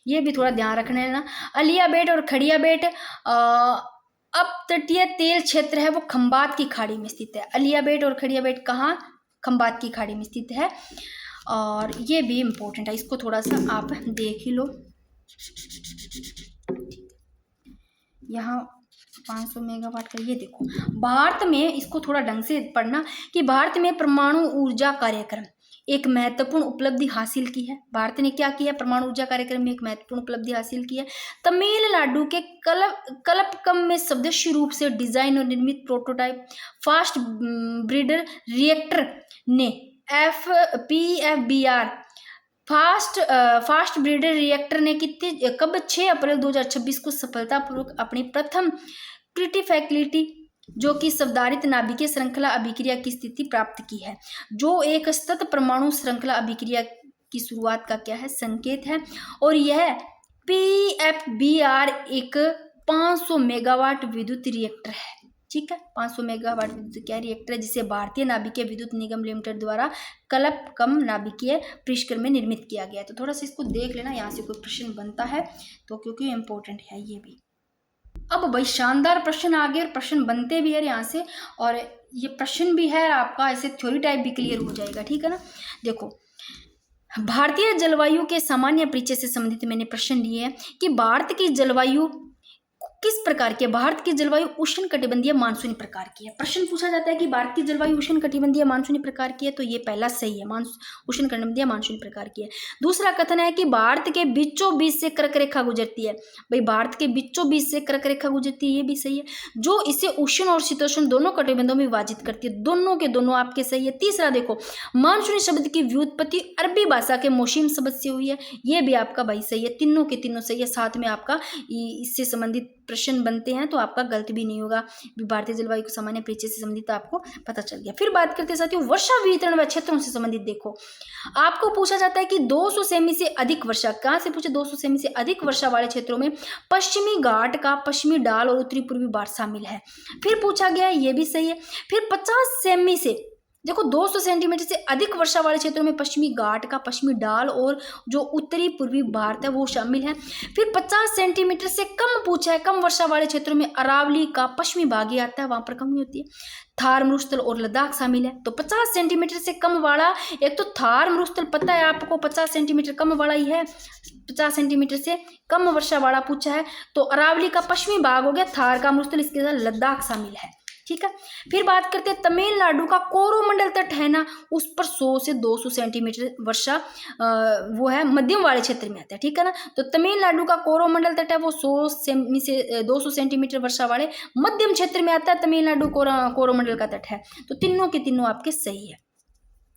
Speaker 1: ये भी थोड़ा ध्यान रखना है ना। अलिया बेट और खड़िया बेट अपतटीय तेल क्षेत्र है, वो खंबात की खाड़ी में स्थित है। अलिया बेट और खड़िया बेट कहाँ, खंबात की खाड़ी में स्थित है। और ये भी इम्पोर्टेंट है, इसको थोड़ा सा आप देख ही लो। यहाँ 500 मेगावाट का, ये देखो भारत में, इसको थोड़ा ढंग से पढ़ना कि भारत में परमाणु ऊर्जा कार्यक्रम एक महत्वपूर्ण उपलब्धि हासिल की है। भारत ने क्या किया, परमाणु ऊर्जा कार्यक्रम में एक महत्वपूर्ण उपलब्धि हासिल की है। तमिलनाडु के कलपकम में स्वदेशी रूप से डिजाइन और निर्मित प्रोटोटाइप फास्ट ब्रीडर रिएक्टर ने PFBR फास्ट ब्रीडर रिएक्टर ने कितने कब 6 अप्रैल 2026 को सफलतापूर्वक अपनी प्रथम क्रिटिफैक्लिटी जो कि शवधारित नाभिकीय श्रृंखला अभिक्रिया की स्थिति प्राप्त की है, जो एक सतत परमाणु श्रृंखला अभिक्रिया की शुरुआत का क्या है, संकेत है। और यह PFBR एक 500 मेगावाट विद्युत रिएक्टर है, ठीक है। 500 मेगावाट विद्युत क्या रिएक्टर है, जिसे भारतीय नाभिकीय विद्युत निगम लिमिटेड द्वारा कलपकम नाभिकीय परिष्करण में निर्मित किया गया है। तो थोड़ा सा इसको देख लेना, यहाँ से कोई प्रश्न बनता है तो, क्योंकि इम्पोर्टेंट है ये भी। अब भाई शानदार प्रश्न आ गए और प्रश्न बनते भी है यहाँ से, और ये प्रश्न भी है आपका ऐसे थ्योरी टाइप भी क्लियर हो जाएगा, ठीक है ना। देखो भारतीय जलवायु के सामान्य परिचय से संबंधित मैंने प्रश्न लिए हैं कि भारत की जलवायु किस प्रकार की है। भारत की जलवायु उष्ण कटिबंधीय मानसूनी प्रकार की है। प्रश्न पूछा जाता है कि भारत की जलवायु उष्ण कटिबंधीय मानसूनी प्रकार की है, तो ये पहला सही है, उष्ण कटिबंधीय मानसूनी प्रकार की है। दूसरा कथन है कि भारत के बीचों बीच से कर्क रेखा गुजरती है। भाई भारत के बीचों बीच से कर्क रेखा गुजरती है, ये भी सही है, जो इसे उष्ण और शीतोष्ण दोनों कटिबंधों में विभाजित करती है। दोनों के दोनों आपके सही है। तीसरा देखो मानसूनी शब्द की व्युत्पत्ति अरबी भाषा के मौसम शब्द से हुई है, ये भी आपका भाई सही है। तीनों के तीनों सही है। साथ में आपका इससे संबंधित प्रश्न बनते हैं तो आपका गलत भी नहीं होगा। भारतीय जलवायु को सामान्य परिचय से संबंधित आपको पता चल गया। फिर बात करते हैं साथियों वर्षा वितरण व क्षेत्रों से संबंधित। देखो आपको पूछा जाता है कि 200 सेमी से अधिक वर्षा, कहाँ से पूछे, 200 सेमी से अधिक वर्षा वाले क्षेत्रों में पश्चिमी घाट का पश्चिमी ढाल और उत्तरी पूर्वी भाग शामिल है। फिर पूछा गया है, ये भी सही है। फिर 50 सेमी से देखो 200 सेंटीमीटर से अधिक वर्षा वाले क्षेत्रों में पश्चिमी घाट का पश्चिमी ढाल और जो उत्तरी पूर्वी भारत है वो शामिल है। फिर 50 सेंटीमीटर से कम पूछा है, कम वर्षा वाले क्षेत्रों में अरावली का पश्चिमी भाग ही आता है, वहां पर कमी होती है। थार मरुस्थल और लद्दाख शामिल है। तो 50 सेंटीमीटर से कम वाला, एक तो थार मरुस्थल पता है आपको 50 सेंटीमीटर कम वाला ही है, 50 सेंटीमीटर से कम वर्षा वाला पूछा है, तो अरावली का पश्चिमी भाग हो गया थार का मरुस्थल, इसके साथ लद्दाख शामिल है, ठीक है। फिर बात करते हैं तमिलनाडु का कोरोमंडल तट है ना, उस पर 100 से 200 सेंटीमीटर वर्षा वो है मध्यम वाले क्षेत्र में आता है, ठीक है ना। तो तमिलनाडु का कोरोमंडल तट है वो 100 से 200 सेंटीमीटर वर्षा वाले मध्यम क्षेत्र में आता है, तमिलनाडु कोरोमंडल का तट है। तो तीनों के तीनों आपके सही है,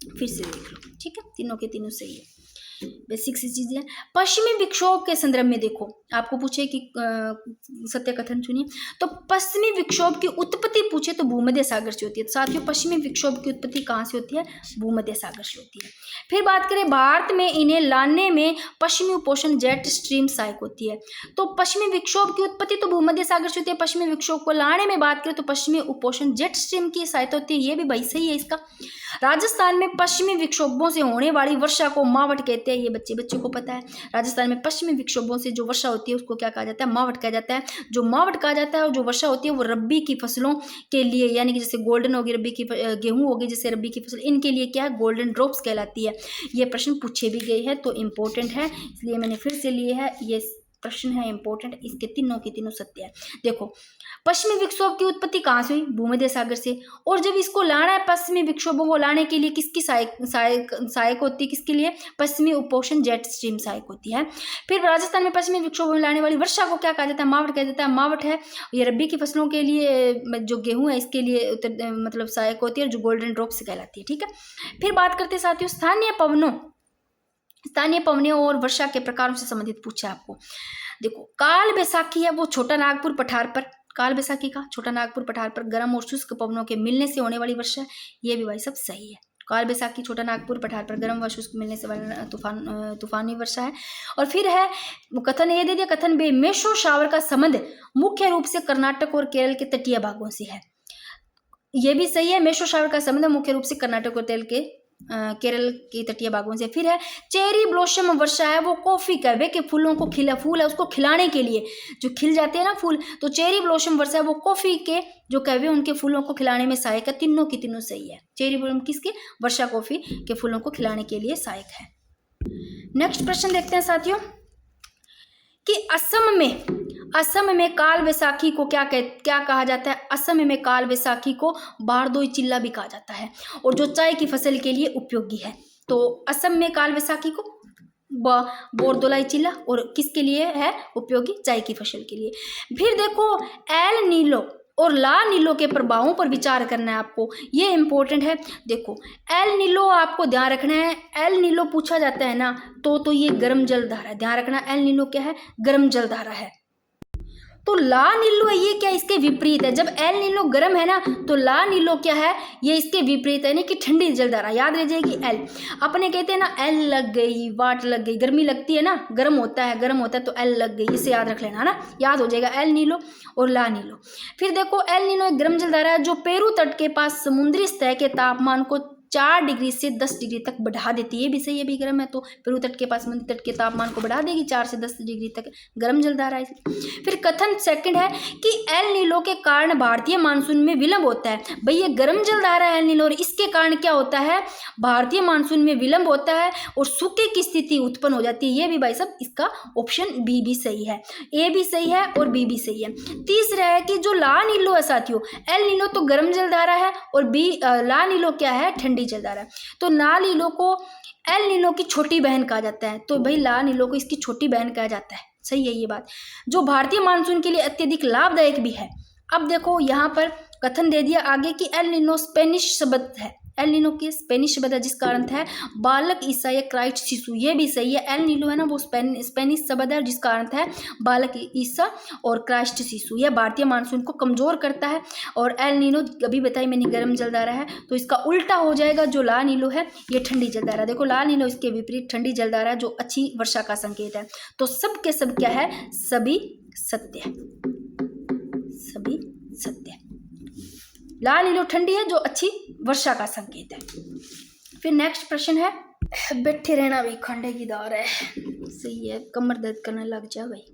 Speaker 1: फिर से देख लो, ठीक है, तीनों के तीनों सही है, बेसिक सी चीजें हैं। पश्चिमी विक्षोभ के संदर्भ में देखो, आपको पूछे कि सत्य कथन चुनिए, तो पश्चिमी विक्षोभ की उत्पत्ति पूछे तो भूमध्य सागर से होती है। तो साथियों पश्चिमी विक्षोभ की उत्पत्ति कहाँ से होती है? भूमध्य सागर से होती है। फिर बात करें भारत में इन्हें लाने में पश्चिमी उपोषण जेट स्ट्रीम सहायक होती है। तो पश्चिमी विक्षोभ की उत्पत्ति तो भूमध्य सागर से होती है, पश्चिमी विक्षोभ को लाने में बात करें तो पश्चिमी उपोषण जेट स्ट्रीम की सहायता होती है। ये भी भाई सही है इसका। राजस्थान में पश्चिमी विक्षोभों से होने वाली वर्षा को मावट कहते हैं, ये बच्चों को पता है। राजस्थान में पश्चिमी विक्षोभों से जो वर्षा होती है उसको क्या कहा जाता है? मावट कहा जाता है। जो मावट कहा जाता है और जो वर्षा होती है वो रब्बी की फसलों के लिए, यानी कि जैसे गोल्डन होगी रब्बी की, गेहूं होगी जैसे रब्बी की फसल, इनके लिए क्या है? गोल्डन ड्रॉप्स कहलाती है। ये प्रश्न पूछे भी गए हैं तो इम्पोर्टेंट है, इसलिए मैंने फिर से लिए है। ये प्रश्न है इंपॉर्टेंट, इसके तीनों के तीनों सत्य है। देखो पश्चिमी विक्षोभ की उत्पत्ति कहाँ से हुई? भूमध्य सागर से। और जब इसको लाना है, पश्चिमी विक्षोभों को लाने के लिए किसकी सहायक होती है? किसके लिए? पश्चिमी उपोषण जेट स्ट्रीम सहायक होती है। फिर राजस्थान में पश्चिमी विक्षोभों में लाने वाली वर्षा को क्या कहा जाता है? मावट कहा जाता है। मावट है ये रब्बी की फसलों के लिए, जो गेहूं है इसके लिए मतलब सहायक होती है, जो गोल्डन ड्रॉप्स कहलाती है, ठीक है। फिर बात करते हैं साथियों स्थानीय पवनों और वर्षा के प्रकारों से संबंधित पूछा आपको। देखो काल बैसाखी है वो छोटा नागपुर पठार पर, काल बैसाखी का छोटा नागपुर पठार पर गर्म और शुष्क पवनों के मिलने से होने वाली वर्षा, ये भी भाई सब सही है। काल बैसाखी छोटा नागपुर पठार पर गर्म व शुष्क मिलने से वाला तूफानी वर्षा है। और फिर है कथन ये दे दिया, कथन बे मेसो शावर का संबंध मुख्य रूप से कर्नाटक और केरल के तटीय भागों से है, ये भी सही है। मेसो शावर का संबंध मुख्य रूप से कर्नाटक और केरल के तटीय भागों से। फिर है चेरी ब्लॉसम वर्षा है वो कॉफी कैवे के फूलों को फूल है उसको खिलाने के लिए, जो खिल जाते हैं ना फूल, तो चेरी ब्लॉसम वर्षा है वो कॉफी के जो कैवे उनके फूलों को खिलाने में सहायक है। तीनों की तीनों सही है। चेरी ब्लॉसम किसके? वर्षा कॉफी के फूलों को खिलाने के लिए सहायक है। नेक्स्ट प्रश्न देखते हैं साथियों कि असम में काल बैसाखी को क्या कहा जाता है? असम में काल बैसाखी को बारदोई चिल्ला भी कहा जाता है और जो चाय की फसल के लिए उपयोगी है। तो असम में काल बैसाखी को बोरदोलाई चिल्ला और किसके लिए है उपयोगी? चाय की फसल के लिए। फिर देखो एल नीलो और ला नीलो के प्रभावों पर विचार करना है आपको, ये इंपॉर्टेंट है। देखो एल नीलो आपको ध्यान रखना है, एल नीलो पूछा जाता है ना तो ये गर्म जलधारा है, ध्यान रखना। एल नीलो क्या है? गर्म जलधारा है। तो ला नीलो है ये क्या? इसके विपरीत है। जब एल नीलो गर्म है ना तो ला नीलो क्या है? ये इसके विपरीत है, यानी कि ठंडी जलधारा। याद रह जाएगी एल, अपने कहते हैं ना एल लग गई, वाट लग गई, गर्मी लगती है ना, गर्म होता है तो एल लग गई, इसे याद रख लेना है ना, याद हो जाएगा एल नीलो और ला नीलो। फिर देखो एल नीलो एक गर्म जलधारा है जो पेरू तट के पास समुद्री सतह के तापमान को 4 डिग्री से 10 डिग्री तक बढ़ा देती है। ये भी सही है, भी गर्म है तो पेरू तट के पास समुद्री तट के तापमान को बढ़ा देगी 4 से 10 डिग्री तक, गर्म जलधारा है। फिर कथन सेकंड है कि एल नीलो के कारण भारतीय मानसून में विलंब होता है। भाई ये गर्म जलधारा है एल नीलो और इसके कारण क्या होता है? भारतीय मानसून में विलंब होता है और सूखे की स्थिति उत्पन्न हो जाती है। ये भी भाई सब इसका ऑप्शन बी भी सही है, ए भी सही है और बी भी सही है। तीसरा है कि जो ला नीलो है साथियों, एल नीलो तो गर्म जलधारा है और बी ला नीलो क्या है? ठंडी जलधारा है। तो ला नीलो को एल नीलो की छोटी बहन कहा जाता है, तो भाई ला नीलो को इसकी छोटी बहन कहा जाता है, सही है ये बात, जो भारतीय मानसून के लिए अत्यधिक लाभदायक भी है। अब देखो यहाँ पर कथन दे दिया आगे कि एल नीनो स्पेनिश शब्द है, एल नीनो के स्पेनिश शब्द है जिसका अर्थ है बालक ईसा या क्राइस्ट शिशु, ये भी सही है। एल नीनो है ना वो स्पेनिश शब्द है जिसका अर्थ है बालक ईसा और क्राइस्ट शिशु। यह भारतीय मानसून को कमजोर करता है। और एल नीनो अभी बताई मैंने गर्म जलधारा है, तो इसका उल्टा हो जाएगा, जो ला नीलो है ये ठंडी जलधारा। देखो ला नीलो इसके विपरीत ठंडी जलधारा है जो अच्छी वर्षा का संकेत है। तो सब के सब क्या है? सभी सत्य है, सभी सत्य। ला नीलो ठंडी है जो अच्छी वर्षा का संकेत है। फिर नेक्स्ट प्रश्न है, बैठे रहना भाई खंडे की दौर है, सही है, कमर दर्द करने लग जा भाई।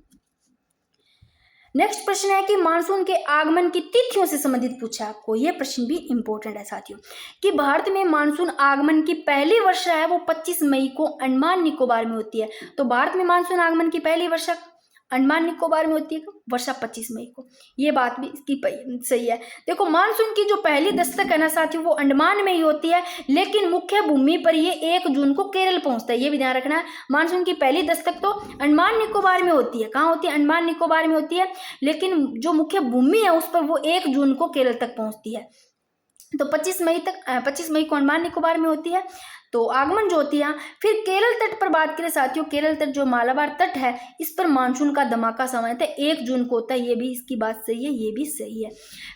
Speaker 1: नेक्स्ट प्रश्न है कि मानसून के आगमन की तिथियों से संबंधित पूछा आपको। यह प्रश्न भी इंपॉर्टेंट है साथियों कि भारत में मानसून आगमन की पहली वर्षा है वो 25 मई को अंडमान निकोबार में होती है। तो भारत में मानसून आगमन की पहली वर्षा अंडमान निकोबार में होती है वर्षा 25 मई को। ये बात भी इसकी सही है। देखो मानसून की जो पहली दस्तक है ना साथियों वो अंडमान में ही होती है, लेकिन मुख्य भूमि पर ये 1 जून को केरल पहुंचता है। ये भी ध्यान रखना है, मानसून की पहली दस्तक तो अंडमान निकोबार में होती है। कहाँ होती है? अंडमान निकोबार में होती है, लेकिन जो मुख्य भूमि है उस पर वो 1 जून को केरल तक पहुंचती है। तो 25 मई को अंडमान निकोबार में होती है, तो आगमन जो होती है। फिर केरल तट पर बात करें साथियों, केरल तट जो मालाबार तट है इस पर मानसून का धमाका सामान्यतः 1 जून को होता है। ये भी इसकी बात सही है, ये भी सही है।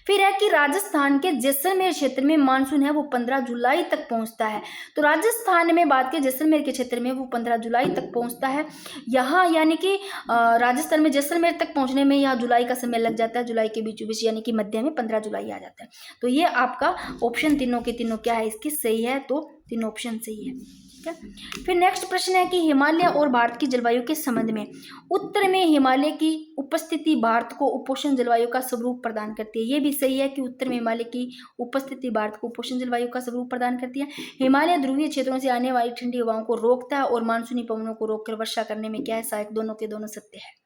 Speaker 1: फिर है कि राजस्थान के जैसलमेर क्षेत्र में मानसून है वो 15 जुलाई तक पहुंचता है। तो राजस्थान में बात करें जैसलमेर के क्षेत्र में वो 15 जुलाई तक पहुंचता है। यहाँ यानी कि राजस्थान में जैसलमेर तक पहुंचने में यहाँ जुलाई का समय लग जाता है, जुलाई के बीचों बीच यानी कि मध्य में 15 जुलाई आ जाता है। तो ये आपका ऑप्शन तीनों के तीनों क्या है इसकी सही है, तो तीनों ऑप्शन सही है। ठीक है। फिर नेक्स्ट प्रश्न है कि हिमालय और भारत की जलवायु के संबंध में, उत्तर में हिमालय की उपस्थिति भारत को उपोष्ण जलवायु का स्वरूप प्रदान करती है। ये भी सही है कि उत्तर में हिमालय की उपस्थिति भारत को उपोष्ण जलवायु का स्वरूप प्रदान करती है। हिमालय ध्रुवीय क्षेत्रों से आने वाली ठंडी हवाओं को रोकता है और मानसूनी पवनों को रोककर वर्षा करने में क्या है सहायक, दोनों के दोनों सत्य है।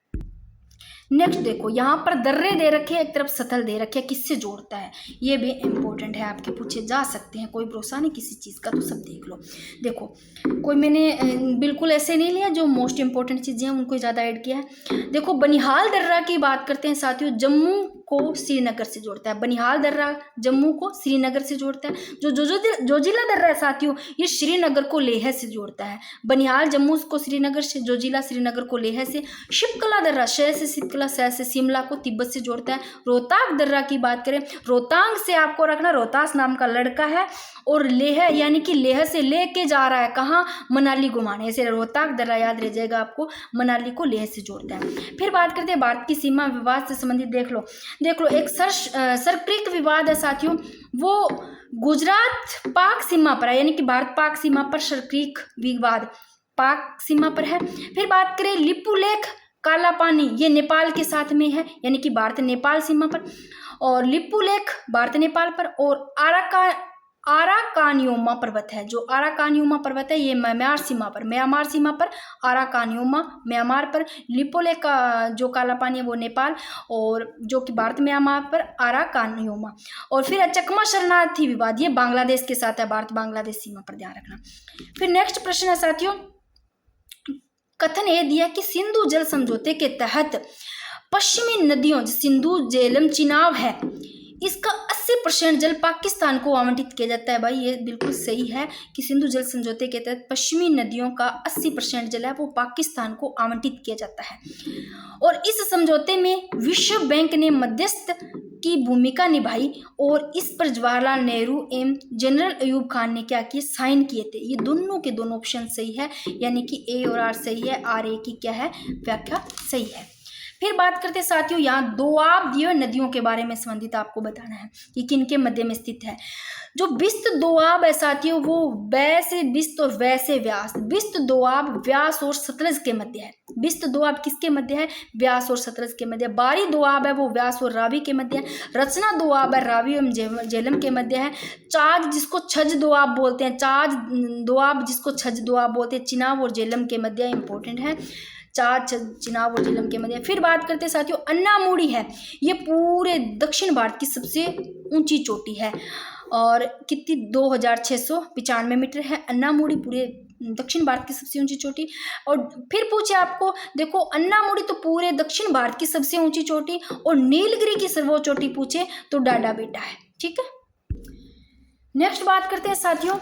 Speaker 1: नेक्स्ट देखो यहाँ पर दर्रे दे रखे हैं, एक तरफ सतल दे रखे हैं, किससे जोड़ता है? ये भी इंपॉर्टेंट है, आपके पूछे जा सकते हैं, कोई भरोसा नहीं किसी चीज़ का, तो सब देख लो। देखो कोई मैंने बिल्कुल ऐसे नहीं लिया, जो मोस्ट इंपॉर्टेंट चीज़ें हैं उनको ज़्यादा ऐड किया है। देखो बनिहाल दर्रा की बात करते हैं साथियों, जम्मू को श्रीनगर से जोड़ता है। बनिहाल दर्रा जम्मू को श्रीनगर से जोड़ता है। जो जोजिला दर्रा है साथियों ये श्रीनगर को लेह से जोड़ता है। बनिहाल जम्मू को श्रीनगर से, जोजिला श्रीनगर को लेह से। शिपकला दर्रा शह से शिपकला, शह से शिमला को तिब्बत से जोड़ता है। रोहतांग दर्रा की बात करें, रोहतांग से आपको रखना रोहतास नाम का लड़का है और लेह यानी कि लेह से लेके जा रहा है कहाँ, मनाली घुमाने, ऐसे रोहतांग दर्रा याद रह जाएगा आपको, मनाली को लेह से जोड़ता है। फिर बात करते हैं भारत की सीमा विवाद से संबंधित, देख लो एक सरक्रिक विवाद है साथियों, वो गुजरात पाक सीमा पर है, यानी कि भारत पाक सीमा पर सरक्रिक विवाद पाक सीमा पर है। फिर बात करें लिपुलेख काला पानी, ये नेपाल के साथ में है, यानी कि भारत नेपाल सीमा पर, और लिपुलेख भारत नेपाल पर, और आराकानियोमा पर्वत है, जो आराकानियोमा पर्वत है ये म्यांमार सीमा पर आराकानियोमा म्यांमार पर, लिपोलेख का जो काला पानी है वो नेपाल, और जो कि भारत म्यांमार पर आराकानियोमा। और फिर चकमा शरणार्थी विवाद, ये बांग्लादेश के साथ है, भारत बांग्लादेश सीमा पर, ध्यान रखना। फिर नेक्स्ट प्रश्न है साथियों, कथन ये दिया कि सिंधु जल समझौते के तहत पश्चिमी नदियों सिंधु झेलम चिनाब है, इसका 80% जल पाकिस्तान को आवंटित किया जाता है। भाई ये बिल्कुल सही है कि सिंधु जल समझौते के तहत पश्चिमी नदियों का 80% जल है वो पाकिस्तान को आवंटित किया जाता है। और इस समझौते में विश्व बैंक ने मध्यस्थ की भूमिका निभाई, और इस पर जवाहरलाल नेहरू एवं जनरल अयूब खान ने क्या किए, साइन किए थे। ये दोनों के दोनों ऑप्शन सही है, यानी कि ए और आर सही है, आर ए की क्या है व्याख्या सही है। फिर बात करते हैं साथियों, यहाँ दोआब दिए नदियों के बारे में संबंधित आपको बताना है कि किन के मध्य में स्थित है। जो बिस्त दोआब है साथियों वो बै से बिस्त और वै से व्यास, बिस्त दोआब व्यास और सतलज के मध्य है। बिस्त दोआब किसके मध्य है, व्यास और सतलज के मध्य। बारी दोआब है वो व्यास और रावी के मध्य है। रचना दोआब है रावी एवं झेलम के मध्य है। चाज जिसको छज दोआब बोलते हैं, चाज दोआब जिसको छज दोआब बोलते हैं, चिनाब और झेलम के मध्य, इंपॉर्टेंट है, चिनाब और झेलम के मध्य। फिर बात करते हैं साथियों अन्नामुड़ी है, ये पूरे दक्षिण भारत की सबसे ऊंची चोटी है और कितनी 2695 मीटर है अन्नामुड़ी, पूरे दक्षिण भारत की सबसे ऊंची चोटी। और फिर पूछे आपको, देखो अन्नामुड़ी तो पूरे दक्षिण भारत की सबसे ऊंची चोटी, और नीलगिरी की सर्वोच्च चोटी पूछे तो डाडा बेटा है। ठीक है, नेक्स्ट बात करते हैं साथियों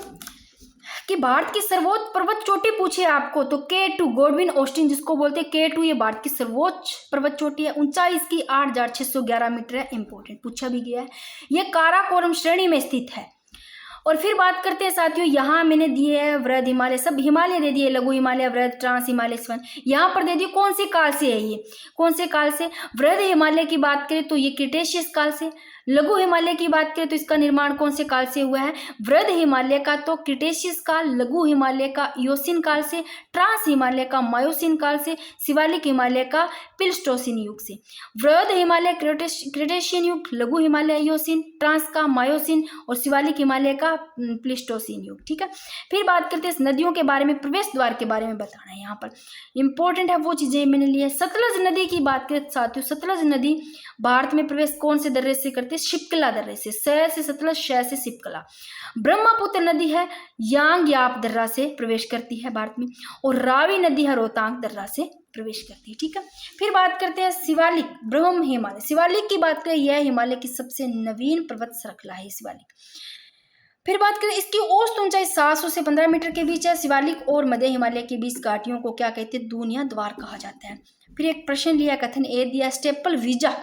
Speaker 1: कि भारत की सर्वोच्च पर्वत चोटी पूछे आपको तो K2 गॉडविन ऑस्टिन जिसको बोलते हैं K2, ये भारत की सर्वोच्च पर्वत चोटी है। ऊंचाई इसकी 8611 मीटर है, इंपॉर्टेंट पूछा भी गया है। ये काराकोरम श्रेणी में स्थित है। और फिर बात करते हैं साथियों, यहाँ मैंने दिए है वृहद हिमालय, सब हिमालय दे दिए, लघु हिमालय, वृहद, ट्रांस हिमालय, स्वन। यहाँ पर दे दिए कौन से काल से है, ये कौन से काल से। वृहद हिमालय की बात करें तो ये क्रिटेशियस काल से, लघु हिमालय की बात करें तो इसका निर्माण कौन से काल से हुआ है? वृहद हिमालय का तो क्रिटेशियस काल, लघु हिमालय का इयोसीन काल से, ट्रांस हिमालय का मायोसीन काल से, शिवालिक हिमालय का प्लीस्टोसीन युग से। वृहद हिमालय क्रिटेशियन युग, लघु हिमालय इयोसीन, ट्रांस का मायोसीन और शिवालिक हिमालय का प्लीस्टोसीन युग। ठीक है, फिर बात करते हैं नदियों के बारे में, प्रवेश द्वार के बारे में बताना है यहाँ पर इंपॉर्टेंट है वो चीजें मैंने ली है। सतलज नदी की बात करें साथियों, सतलज नदी भारत में प्रवेश कौन से दर्रे से करती है? शिप्कला दर्रे से। स से सतलज, श से शिप्कला। ब्रह्मपुत्र नदी है यांग याप दर्रा से प्रवेश करती है भारत में, और रावी नदी है रोहतांग दर्रा से प्रवेश करती है। ठीक है, फिर बात करते हैं शिवालिक ब्रह्म हिमालय। शिवालिक की बात करें, यह हिमालय की सबसे नवीन पर्वत श्रृंखला है शिवालिक। फिर बात करें इसकी औसत ऊंचाई 700 से 15 मीटर के बीच है। शिवालिक और मध्य हिमालय के बीच घाटियों को क्या कहते हैं? दूनिया द्वार कहा जाता है। फिर एक प्रश्न लिया, कथन ए दिया, स्टेपल वीजा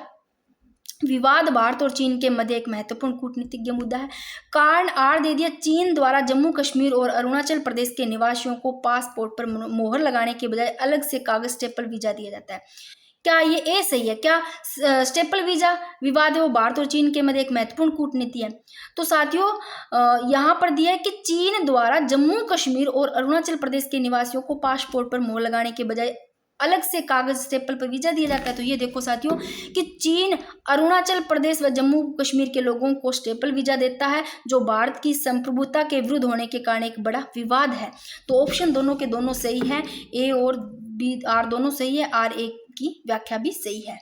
Speaker 1: विवाद भारत और चीन के मध्य एक महत्वपूर्ण कूटनीतिक मुद्दा है। कारण आर दे दिया, चीन द्वारा जम्मू कश्मीर और अरुणाचल प्रदेश के निवासियों को पासपोर्ट पर मोहर लगाने के बजाय अलग से कागज स्टेपल वीजा दिया जाता है। क्या ये ए सही है? क्या स्टेपल वीजा विवाद है वो भारत और चीन के मध्य एक महत्वपूर्ण कूटनीति है? तो साथियों यहाँ पर दिया है कि चीन द्वारा जम्मू कश्मीर और अरुणाचल प्रदेश के निवासियों को पासपोर्ट पर मोहर लगाने के बजाय अलग से कागज स्टेपल पर वीजा दिया जाता है। तो ये देखो साथियों कि चीन अरुणाचल प्रदेश व जम्मू कश्मीर के लोगों को स्टेपल वीजा देता है, जो भारत की संप्रभुता के विरुद्ध होने के कारण एक बड़ा विवाद है। तो ऑप्शन दोनों के दोनों सही है, ए और बी, आर दोनों सही है, आर ए की व्याख्या भी सही है।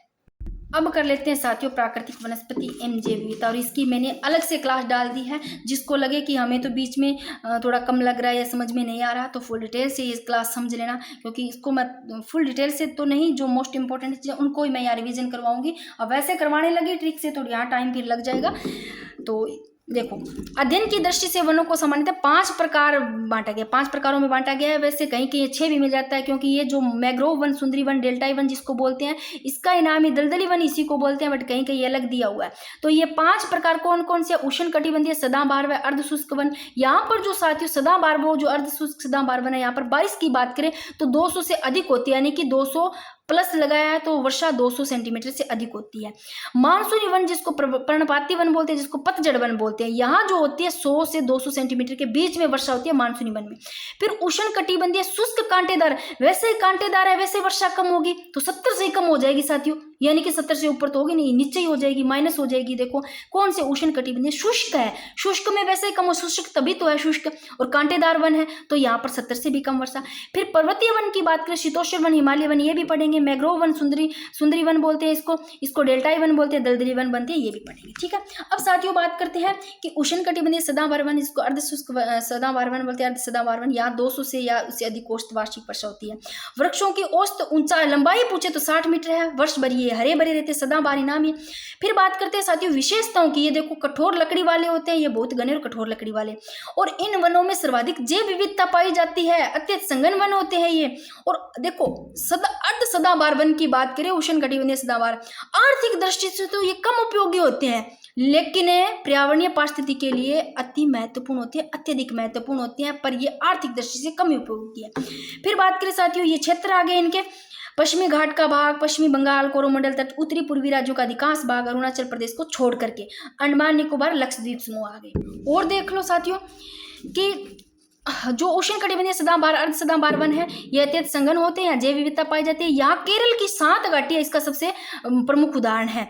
Speaker 1: अब कर लेते हैं साथियों प्राकृतिक वनस्पति एवं जैव विविधता, और इसकी मैंने अलग से क्लास डाल दी है। जिसको लगे कि हमें तो बीच में थोड़ा कम लग रहा है या समझ में नहीं आ रहा, तो फुल डिटेल से ये क्लास समझ लेना, क्योंकि इसको मैं फुल डिटेल से तो नहीं, जो मोस्ट इंपॉर्टेंट चीज़ें उनको ही मैं यहाँ रिविजन करवाऊंगी। अब वैसे करवाने लगी ट्रिक से तो यहाँ टाइम फिर लग जाएगा। तो देखो, अध्ययन की दृष्टि से वनों को सामान्यतः 5 प्रकार बांटा गया, 5 प्रकारों में बांटा गया है। वैसे कहीं कहीं 6 भी मिल जाता है, क्योंकि ये जो मैग्रोव वन, सुंदरी वन, डेल्टाई वन जिसको बोलते हैं, इसका इनाम ही दलदली वन इसी को बोलते हैं, बट कहीं कहीं अलग दिया हुआ है। तो ये 5 प्रकार कौन कौन से? उष्ण कटिबंधीय, सदाबहार व अर्ध शुष्क वन। यहाँ पर जो साथियों सदाबहार वो जो अर्ध शुष्क सदाबहार वन है, यहाँ पर बारिश की बात करें तो 200 से अधिक होती है, यानी कि 200 प्लस लगाया है तो वर्षा 200 सेंटीमीटर से अधिक होती है। मानसूनी वन जिसको पर्णपाती वन बोलते हैं, जिसको पतझड़ वन बोलते हैं, यहाँ जो होती है 100 से 200 सेंटीमीटर के बीच में वर्षा होती है मानसूनी वन में। फिर उष्ण कटिबंधीय शुष्क कांटेदार, वैसे ही कांटेदार है वैसे वर्षा कम होगी, तो 70 से कम हो जाएगी साथियों, यानी कि 70 से ऊपर तो होगी नहीं, नीचे ही हो जाएगी, माइनस हो जाएगी। देखो कौन से उष्ण कटिबंधीय? शुष्क है, शुष्क में वैसे ही कम हो, शुष्क तभी तो है शुष्क, और कांटेदार वन है तो यहाँ पर 70 से भी कम वर्षा। फिर पर्वतीय वन की बात करें, शीतोष्ण वन, हिमालय वन, ये भी पढ़ेंगे। मैग्रोव वन, सुंदरी वन बोलते हैं इसको डेल्टाई वन बोलते हैं, दलदली वन बनते हैं, ये भी पढ़ेंगे। ठीक है, अब साथियों बात करते हैं कि उष्ण कटिबंधीय सदाबहार वन, इसको अर्ध शुष्क सदाबहार वन बोलते हैं, अर्ध सदाबहार वन, यहाँ 200 से या उससे अधिक औसत वार्षिक वर्षा होती है। वृक्षों की औसत ऊंचाई लंबाई पूछे तो 60 मीटर है, वर्ष भर ये हरे भरे रहते, सदाबहारी नाम है। फिर बात करते हैं साथियों विशेषताओं की, ये देखो कठोर लकड़ी वाले होते हैं, ये बहुत घने और कठोर लकड़ी वाले, और इन वनों में सर्वाधिक जैव विविधता पाई जाती है, अत्यंत संघन वन होते हैं ये। और देखो अर्ध सदाबहार वन की बात करें, उष्ण कटिबंधीय सदाबहार, आर्थिक दृष्टि से तो ये कम उपयोगी होते हैं, लेकिन पर्यावरणीय पारिस्थितिकी के लिए अति महत्वपूर्ण होते हैं, अत्यधिक महत्वपूर्ण होते हैं, पर ये आर्थिक दृष्टि से कम उपयोगी है। फिर बात करें साथियों ये क्षेत्र आ गए इनके, पश्चिमी घाट का भाग, पश्चिमी बंगाल, कोरोमंडल तट, उत्तरी पूर्वी राज्यों का अधिकांश भाग, अरुणाचल प्रदेश को छोड़ करके अंडमान निकोबार, लक्षद्वीप समूह आ गए। और देख लो साथियों कि जो उष्ण कटिबंधीय सदाबहार, अर्ध सदाबहार वन है, ये अत्यंत संघन होते हैं, जैव विविधता पाई जाती है। यहाँ केरल की 7 घाटियां इसका सबसे प्रमुख उदाहरण है,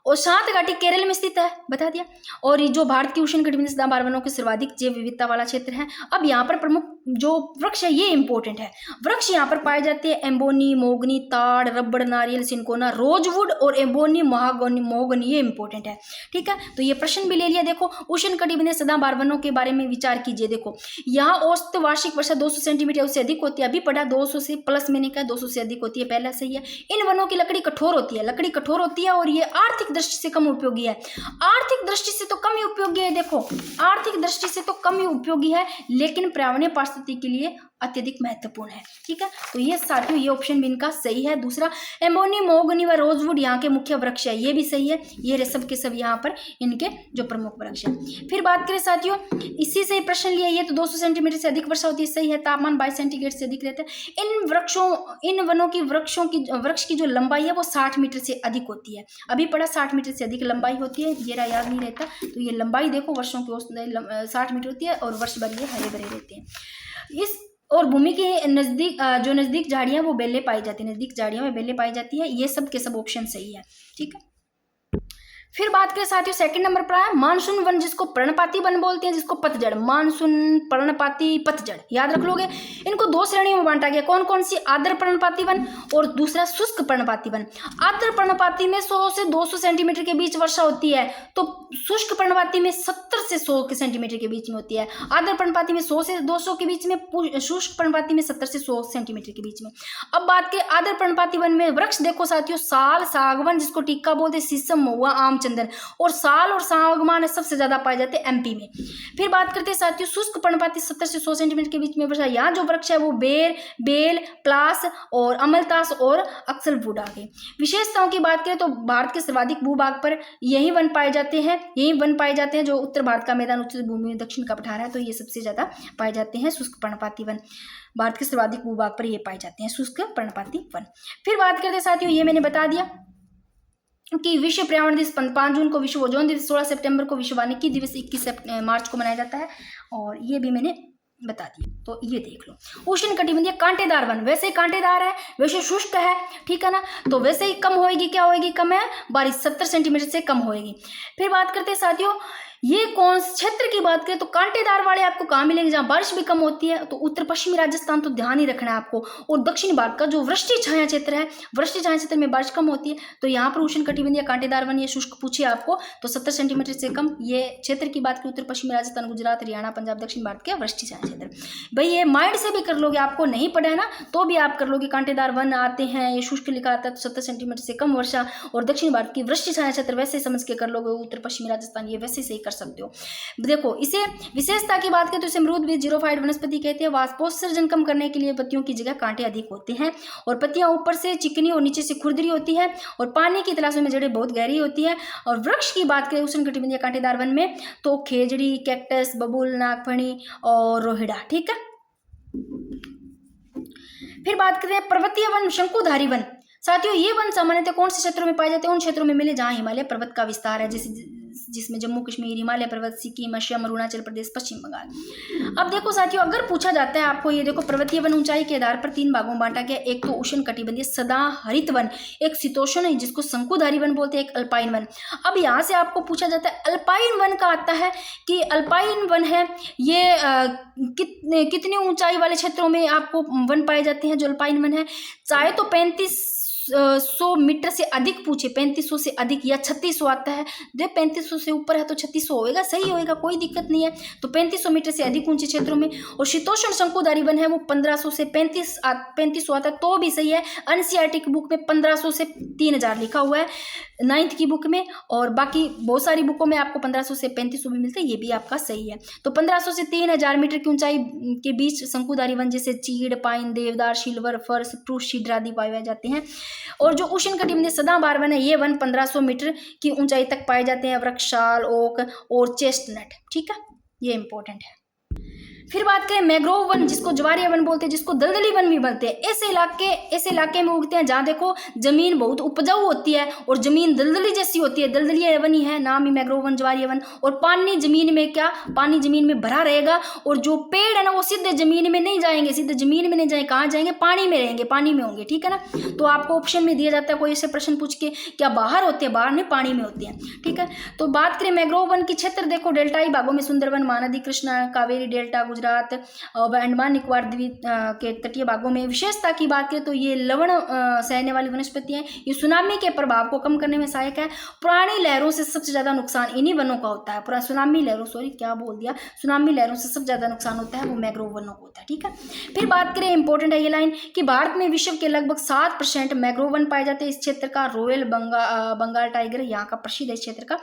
Speaker 1: और 7 घाटी केरल में स्थित है, बता दिया। और ये जो भारत की उष्ण कटिबंधीय सदाबहार वनों के सर्वाधिक जैव विविधता वाला क्षेत्र है। अब यहाँ पर प्रमुख जो वृक्ष है ये इंपॉर्टेंट है, वृक्ष यहाँ पर पाए जाते हैं एम्बोनी, मोगनी, ताड़, रबड़, नारियल, सिनकोना, रोजवुड और एम्बोनी, मोहगनी, ये इंपॉर्टेंट है। ठीक है, तो ये प्रश्न भी ले लिया। देखो उष्ण कटिबंधीय सदाबहार वनों के बारे में विचार कीजिए। देखो यहाँ औसत वार्षिक वर्षा 200 सेंटीमीटर उससे अधिक होती है, अभी पढ़ा 200 से प्लस, मैंने कहा 200 से अधिक होती है, पहला सही है। इन वनों की लकड़ी कठोर होती है, लकड़ी कठोर होती है, और ये आर्थिक दृष्टि से कम उपयोगी है। आर्थिक दृष्टि से तो कम ही उपयोगी है, देखो आर्थिक दृष्टि से तो कम ही उपयोगी है, लेकिन पर्यावरणीय पारिस्थितिकी के लिए अत्यधिक महत्वपूर्ण है। ठीक है, तो ये साथियों ये ऑप्शन भी इनका सही है। दूसरा एम्बोनी, महोगनी व रोजवुड यहाँ के मुख्य वृक्ष है, ये भी सही है। ये सब के सब यहाँ पर इनके जो प्रमुख वृक्ष है। फिर बात करें साथियों, इसी से प्रश्न लिया, ये तो 200 सेंटीमीटर से अधिक वर्षा होती है, सही है। तापमान 22 सेंटीग्रेड से अधिक रहता है। इन वनों की वृक्ष की जो लंबाई है वो 60 मीटर से अधिक होती है। अभी पढ़ा 60 मीटर से अधिक लंबाई होती है, ये याद नहीं रहता, तो ये लंबाई देखो वर्षों की 60 मीटर होती है और वर्ष भर ये हरे भरे रहते हैं। इस और भूमि के नजदीक झाड़ियां वो बेलें पाई जाती है, नजदीक झाड़ियों में बेलें पाई जाती है। ये सब के सब ऑप्शन सही है। ठीक है, फिर बात करें साथियों सेकंड नंबर पर है मानसून वन, जिसको पर्णपाती वन बोलते हैं, जिसको पतझड़। मानसून, पर्णपाती, पतझड़ याद रख लोगे। इनको दो श्रेणियों में बांटा गया, कौन कौन सी? आर्द्र पर्णपाती वन और दूसरा शुष्क पर्णपाती वन। आर्द्र पर्णपाती में 100 से 200 सेंटीमीटर के बीच वर्षा होती है, तो शुष्क पर्णपाती में 70 से 100 सेंटीमीटर के बीच में होती है। आर्द्र पर्णपाती में 100 से 200 के बीच में, शुष्क पर्णपाती में 70 से 100 सेंटीमीटर के बीच में। अब बात करें आर्द्र पर्णपाती वन में वृक्ष देखो साथियों, साल, सागवन जिसको टिक्का बोलते, शीशम, महुआ, आम, चंदन, और साल और सागवान सबसे ज्यादा पाए जाते हैं एमपी में। फिर बात करते हैं साथियों शुष्क पर्णपाती 70 से 100 सेंटीमीटर के बीच में वर्षा। यहाँ जो वृक्ष है वो बेल, प्लास और अमलतास और अक्सलवुड आ गए। विशेषताओं की बात करें तो भारत के सर्वाधिक भूभाग पर यही वन पाए जाते हैं, जो उत्तर भारत का मैदान, उच्च भूमि, दक्षिण का पठार है, तो ये सबसे ज्यादा पाए जाते हैं शुष्क पर्णपाती वन। भारत के सर्वाधिक भूभाग पर ये पाए जाते हैं शुष्क पर्णपाती वन। फिर बात करते हैं साथियों, ये मैंने बता दिया कि विश्व पर्यावरण दिवस 5 जून को, विश्व ओजोन दिवस 16 सितंबर को, विश्व वानिकी दिवस 21 मार्च को मनाया जाता है, और ये भी मैंने बता दिया। तो ये देख लो, उष्ण कटिबंधीय कांटेदार वन, वैसे ही कांटेदार है, वैसे शुष्क है, ठीक है ना, तो वैसे ही कम होएगी, क्या होएगी? कम है बारिश, 70 सेंटीमीटर से कम होएगी। फिर बात करते हैं साथियों, ये कौन क्षेत्र की बात करें तो कांटेदार वाले आपको कहाँ मिलेंगे? जहाँ बारिश भी कम होती है, तो उत्तर पश्चिमी राजस्थान तो ध्यान ही रखना है आपको, और दक्षिण भारत का जो वृष्टि छाया क्षेत्र है, वृष्टि छाया क्षेत्र में बारिश कम होती है, तो यहाँ पर उष्ण कटिबंधीय कांटेदार वन, ये शुष्क पूछे आपको तो 70 सेंटीमीटर से कम ये क्षेत्र की बात करें, उत्तर पश्चिमी राजस्थान, गुजरात, हरियाणा, पंजाब, दक्षिण भारत के वृष्टि छाया क्षेत्र। भाई ये माइंड से भी कर लोगे, आपको नहीं पढ़ा है ना तो भी आप कर लोगे। कांटेदार वन आते हैं, ये शुष्क लिखा आता है, तो 70 सेंटीमीटर से कम वर्षा, और दक्षिण भारत की वृष्टि छाया क्षेत्र वैसे समझ के कर लोगे, उत्तर पश्चिमी राजस्थान ये वैसे सही कर सकते हो। देखो इसे विशेषता की बात करें तो इसे मृद बीज जीरोफाइट वनस्पति कहते हैं। वाष्पोत्सर्जन कम करने के लिए पत्तियों की जगह कांटे अधिक होते हैं, और पत्तियां ऊपर से चिकनी और नीचे से खुरदरी होती है, और पानी की तलाशों में जड़ें बहुत गहरी होती है। और वृक्ष की बात करें उष्णकटिबंधीय कांटेदार वन में तो खेजड़ी, कैक्टस, बबूल, नागफनी और रोहिड़ा, ठीक है। फिर बात करते हैं पर्वतीय वन, शंकुधारी वन। साथियों ये वन सामान्यतः कौन से क्षेत्रों में पाए जाते हैं? उन क्षेत्रों में मिले जहां हिमालय पर्वत का विस्तार है, जिसमें जम्मू कश्मीर, हिमालय पर्वत, सिक्किम, असम, अरुणाचल प्रदेश, पश्चिम बंगाल। अब देखो साथियों, अगर पूछा जाता है आपको, ये देखो पर्वतीय वन ऊंचाई के आधार पर 3 भागों में बांटा गया। एक तो उष्ण कटिबंधीय सदा हरित वन, एक शीतोष्ण जिसको शंकुधारी वन बोलते हैं, एक अल्पाइन वन। अब यहाँ से आपको पूछा जाता है अल्पाइन वन का आता है कि अल्पाइन वन है ये कितने ऊंचाई वाले क्षेत्रों में आपको वन पाए जाते हैं? जो अल्पाइन वन है चाहे तो 3500 मीटर से अधिक पूछे, 3500 से अधिक या 3600 आता है, जो 3500 से ऊपर है तो 3600 होएगा, सही होएगा, कोई दिक्कत नहीं है। तो 3500 मीटर से अधिक ऊंचे क्षेत्रों में। और शीतोष्ण शंकुधारी वन है वो 1500 से 3500 आता है, तो भी सही है। एनसीईआरटी की बुक में 1500 से 3000 लिखा हुआ है, 9th की बुक में, और बाकी बहुत सारी बुकों में आपको 1500 से 3500 भी मिलते हैं, ये भी आपका सही है। तो 1500 से 3000 मीटर की ऊंचाई के बीच शंकुधारी वन जैसे चीड़, पाइन, देवदार, सिल्वर, फर, स्प्रूस, शीड्र आदि पाए जाते हैं। और जो उष्ण कटिबंधीय सदाबहार वन है ये वन 1500 मीटर की ऊंचाई तक पाए जाते हैं। वृक्ष, साल, ओक और चेस्टनट, ठीक है, ये इंपॉर्टेंट है। फिर बात करें मैंग्रोव वन, जिसको ज्वारीय वन बोलते हैं, जिसको दलदली वन भी बोलते हैं। ऐसे इलाके में उगते हैं जहाँ देखो जमीन बहुत उपजाऊ होती है और जमीन दलदली जैसी होती है, दलदली वन ही है, नाम ही मैंग्रोव वन, ज्वारीय वन। और पानी जमीन में भरा रहेगा, और जो पेड़ है ना वो सीधे जमीन में नहीं जाएंगे, कहाँ जाएंगे? पानी में रहेंगे, पानी में होंगे, ठीक है ना। तो आपको ऑप्शन में दिया जाता है कोई ऐसे प्रश्न पूछ के, क्या बाहर होते हैं? बाहर नहीं, पानी में होते हैं, ठीक है। तो बात करें मैंग्रोव वन की क्षेत्र, देखो डेल्टाई भागों में सुंदरवन, महानदी, कृष्णा, कावेरी डेल्टा, गुजरात और अंडमान निकोबार द्वीप के तटीय भागों में। विशेषता की बात करें तो ये लवण सहने वाली वनस्पति है, ये सुनामी के प्रभाव को कम करने में सहायक है। पुरानी लहरों से सबसे ज्यादा नुकसान इन्हीं वनों का होता है। सुनामी लहरों से सबसे ज्यादा नुकसान होता है वो मैंग्रोव वनों को होता है, ठीक है। फिर बात करें, इंपॉर्टेंट है ये लाइन, कि भारत में विश्व के लगभग 7% मैंग्रोव वन पाए जाते हैं। इस क्षेत्र का रॉयल बंगाल टाइगर यहाँ का प्रसिद्ध है इस क्षेत्र का।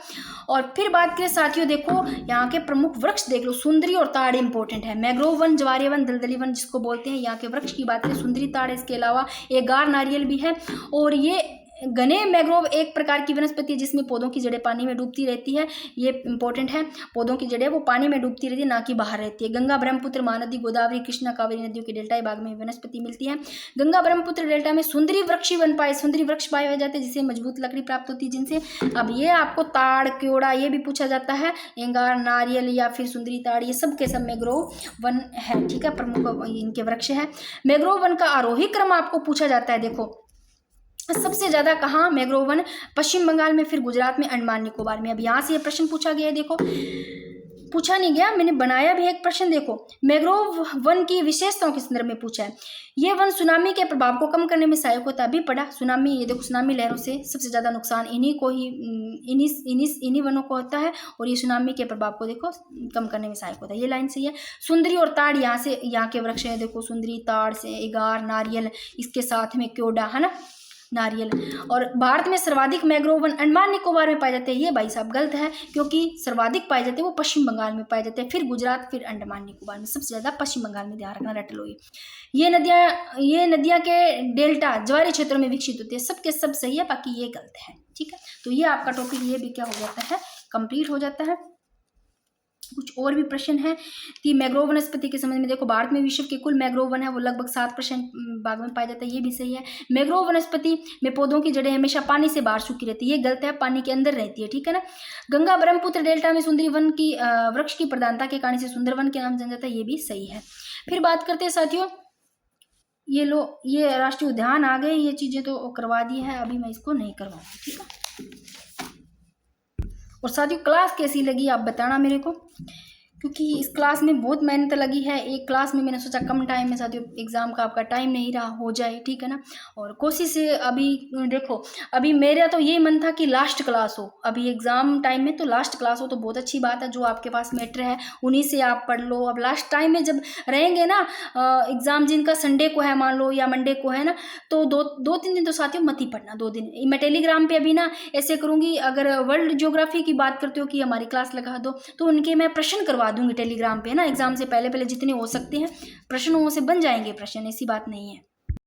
Speaker 1: और फिर बात करें साथियों, देखो यहाँ के प्रमुख वृक्ष देख लो, सुंदरी और ताड़ इंपॉर्टेंट इंपॉर्टेंट है। मैंग्रोव वन, ज्वारीय वन, दलदली वन जिसको बोलते हैं। यहाँ के वृक्ष की बात करें सुंदरी ताड़ है, इसके अलावा एगार नारियल भी है। और ये घने मैंग्रोव एक प्रकार की वनस्पति है जिसमें पौधों की जड़ें पानी में डूबती रहती है। ये इंपॉर्टेंट है, पौधों की जड़ें वो पानी में डूबती रहती है, ना कि बाहर रहती है। गंगा, ब्रह्मपुत्र, महानदी, गोदावरी, कृष्णा, कावेरी नदियों के डेल्टा भाग में वनस्पति मिलती है। गंगा ब्रह्मपुत्र डेल्टा में सुंदरी वृक्ष ही बन पाए, सुंदरी वृक्ष पाए जाते हैं जिससे मजबूत लकड़ी प्राप्त होती है जिनसे। अब ये आपको ताड़, क्योड़ा ये भी पूछा जाता है, एंगार, नारियल या फिर सुंदरी ताड़, ये सब के सब मैंग्रोव वन है, ठीक है, प्रमुख इनके वृक्ष है। मैंग्रोव वन का आरोही क्रम आपको पूछा जाता है। देखो सबसे ज्यादा कहाँ मैंग्रोव वन, पश्चिम बंगाल में, फिर गुजरात में, अंडमान निकोबार में। अब यहाँ से ये प्रश्न पूछा गया है, देखो पूछा नहीं गया, मैंने बनाया भी एक प्रश्न। देखो मैंग्रोव वन की विशेषताओं के संदर्भ में पूछा है। ये वन सुनामी के प्रभाव को कम करने में सहायक होता है। अभी पढ़ा सुनामी, ये देखो सुनामी लहरों से सबसे ज्यादा नुकसान इन्हीं वनों को होता है, और ये सुनामी के प्रभाव को देखो कम करने में सहायक होता है। ये लाइन सही है। सुंदरी और ताड़ यहाँ के वृक्ष है, देखो सुंदरी, ताड़ से एगार, नारियल, इसके साथ में क्योड़ा है ना, नारियल। और भारत में सर्वाधिक मैंग्रोव वन अंडमान निकोबार में पाए जाते हैं। ये भाई साहब गलत है, क्योंकि सर्वाधिक पाए जाते हैं वो पश्चिम बंगाल में पाए जाते हैं, फिर गुजरात, फिर अंडमान निकोबार में। सबसे ज्यादा पश्चिम बंगाल में, ध्यान रखना, रट लो ये नदियां के डेल्टा ज्वारीय क्षेत्रों में विकसित होती है। सबके सब सही है, बाकी ये गलत है, ठीक है। तो ये आपका टॉपिक ये भी क्या हो जाता है, कंप्लीट हो जाता है। कुछ और भी प्रश्न है कि मैंग्रोव वनस्पति के संबंध में देखो, भारत में विश्व के कुल मैंग्रोव वन है वो लगभग 7% भाग में पाया जाता है, ये भी सही है। मैंग्रोव वनस्पति में पौधों की जड़ें हमेशा पानी से बाहर सूखी रहती है, ये गलत है, पानी के अंदर रहती है, ठीक है ना। गंगा ब्रह्मपुत्र डेल्टा में सुंदरी वन की वृक्ष की प्रधानता के कारण से सुंदर वन के नाम जाना जाता है, ये भी सही है। फिर बात करते हैं साथियों, ये लो ये राष्ट्रीय उद्यान आ गए, ये चीजें तो करवा दी है, अभी मैं इसको नहीं करवाऊंगी, ठीक है। और साथियों क्लास कैसी लगी आप बताना मेरे को, क्योंकि इस क्लास में बहुत मेहनत लगी है। एक क्लास में मैंने सोचा कम टाइम में साथियों एग्ज़ाम का आपका टाइम नहीं रहा, हो जाए, ठीक है ना। और कोशिश है अभी देखो, अभी मेरा तो यही मन था कि लास्ट क्लास हो, अभी एग्ज़ाम टाइम में तो लास्ट क्लास हो तो बहुत अच्छी बात है। जो आपके पास मैटर है उन्हीं से आप पढ़ लो। अब लास्ट टाइम में जब रहेंगे ना एग्ज़ाम, जिनका संडे को है मान लो या मंडे को है ना, तो दो तीन दिन तो साथियों मत ही पढ़ना, 2 दिन। मैं टेलीग्राम पे अभी ना ऐसे करूँगी, अगर वर्ल्ड ज्योग्राफी की बात करते हो कि हमारी क्लास लगा दो, तो उनके मैं प्रश्न करवा दूंगी टेलीग्राम पे ना, एग्जाम से पहले जितने हो सकते हैं प्रश्नों से बन जाएंगे प्रश्न, ऐसी बात नहीं है।